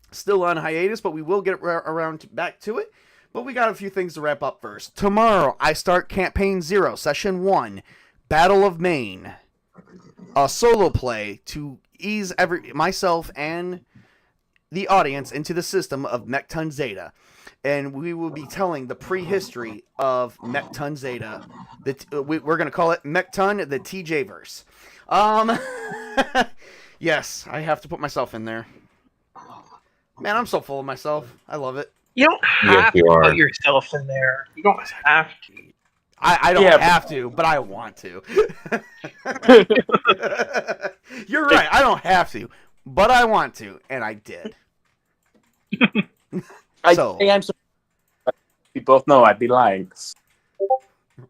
still on hiatus, but we will get around back to it. But we got a few things to wrap up first. Tomorrow, I start Campaign 0, Session 1, Battle of Maine. A solo play to ease myself and the audience into the system of Mech Zeta. And we will be telling the prehistory of Mech Zeta. We're going to call it Mech the TJ-verse. Yes, I have to put myself in there. Man, I'm so full of myself. I love it. You don't have to put yourself in there. You don't have to. I don't have to, but I want to. You're right. I don't have to, but I want to, and I did. I'm so. We both know I'd be lying.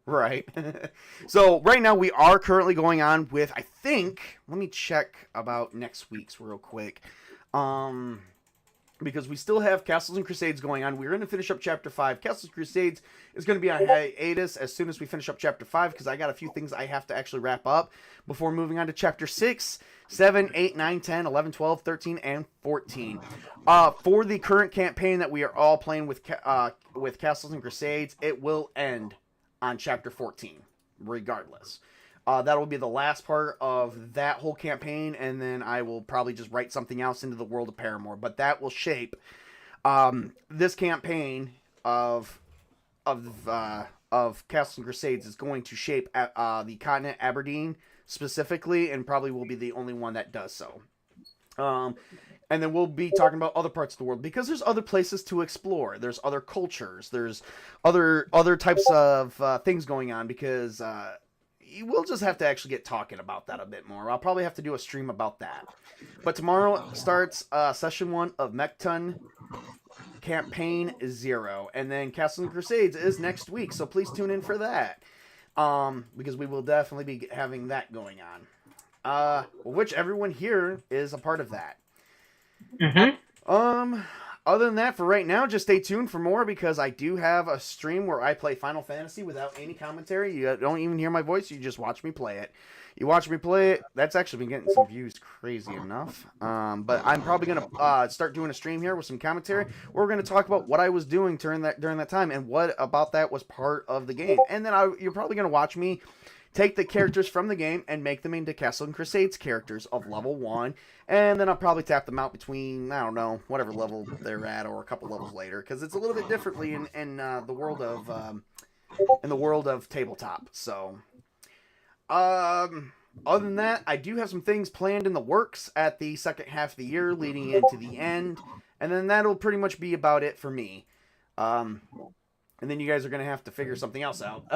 Right. So right now we are currently going on with, I think, let me check about next week's real quick. Because we still have Castles and Crusades going on. We're going to finish up Chapter 5. Castles and Crusades is going to be on hiatus as soon as we finish up Chapter 5, because I got a few things I have to actually wrap up before moving on to Chapter 6, 7, 8, 9, 10, 11, 12, 13, and 14. For the current campaign that we are all playing with Castles and Crusades, it will end on Chapter 14, regardless. That will be the last part of that whole campaign, and then I will probably just write something else into the world of Paramore. But that will shape this campaign of Castles and Crusades is going to shape the continent Aberdeen specifically, and probably will be the only one that does so. And then we'll be talking about other parts of the world, because there's other places to explore. There's other cultures. There's other types of things going on, because we'll just have to actually get talking about that a bit more. I'll probably have to do a stream about that. But tomorrow starts Session 1 of Mechton Campaign 0. And then Castles and Crusades is next week, so please tune in for that. Because we will definitely be having that going on. Which everyone here is a part of that. Mm-hmm. Other than that, for right now, just stay tuned for more, because I do have a stream where I play Final Fantasy without any commentary. You don't even hear my voice. You just watch me play it. You watch me play it. That's actually been getting some views, crazy enough. But I'm probably going to start doing a stream here with some commentary, where we're going to talk about what I was doing during that time, and what about that was part of the game. And then you're probably going to watch me take the characters from the game and make them into Castle and Crusades characters of level 1. And then I'll probably tap them out between, I don't know, whatever level they're at, or a couple levels later, because it's a little bit differently in the world of tabletop. So, other than that, I do have some things planned in the works at the second half of the year, leading into the end, and then that'll pretty much be about it for me. And then you guys are going to have to figure something else out,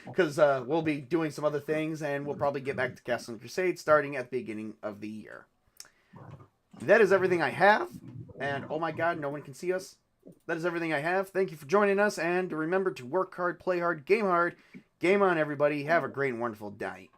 because we'll be doing some other things, and we'll probably get back to Castle and Crusade starting at the beginning of the year. That is everything I have, and oh my god, no one can see us. That is everything I have. Thank you for joining us, and remember to work hard, play hard, game on, everybody. Have a great and wonderful night.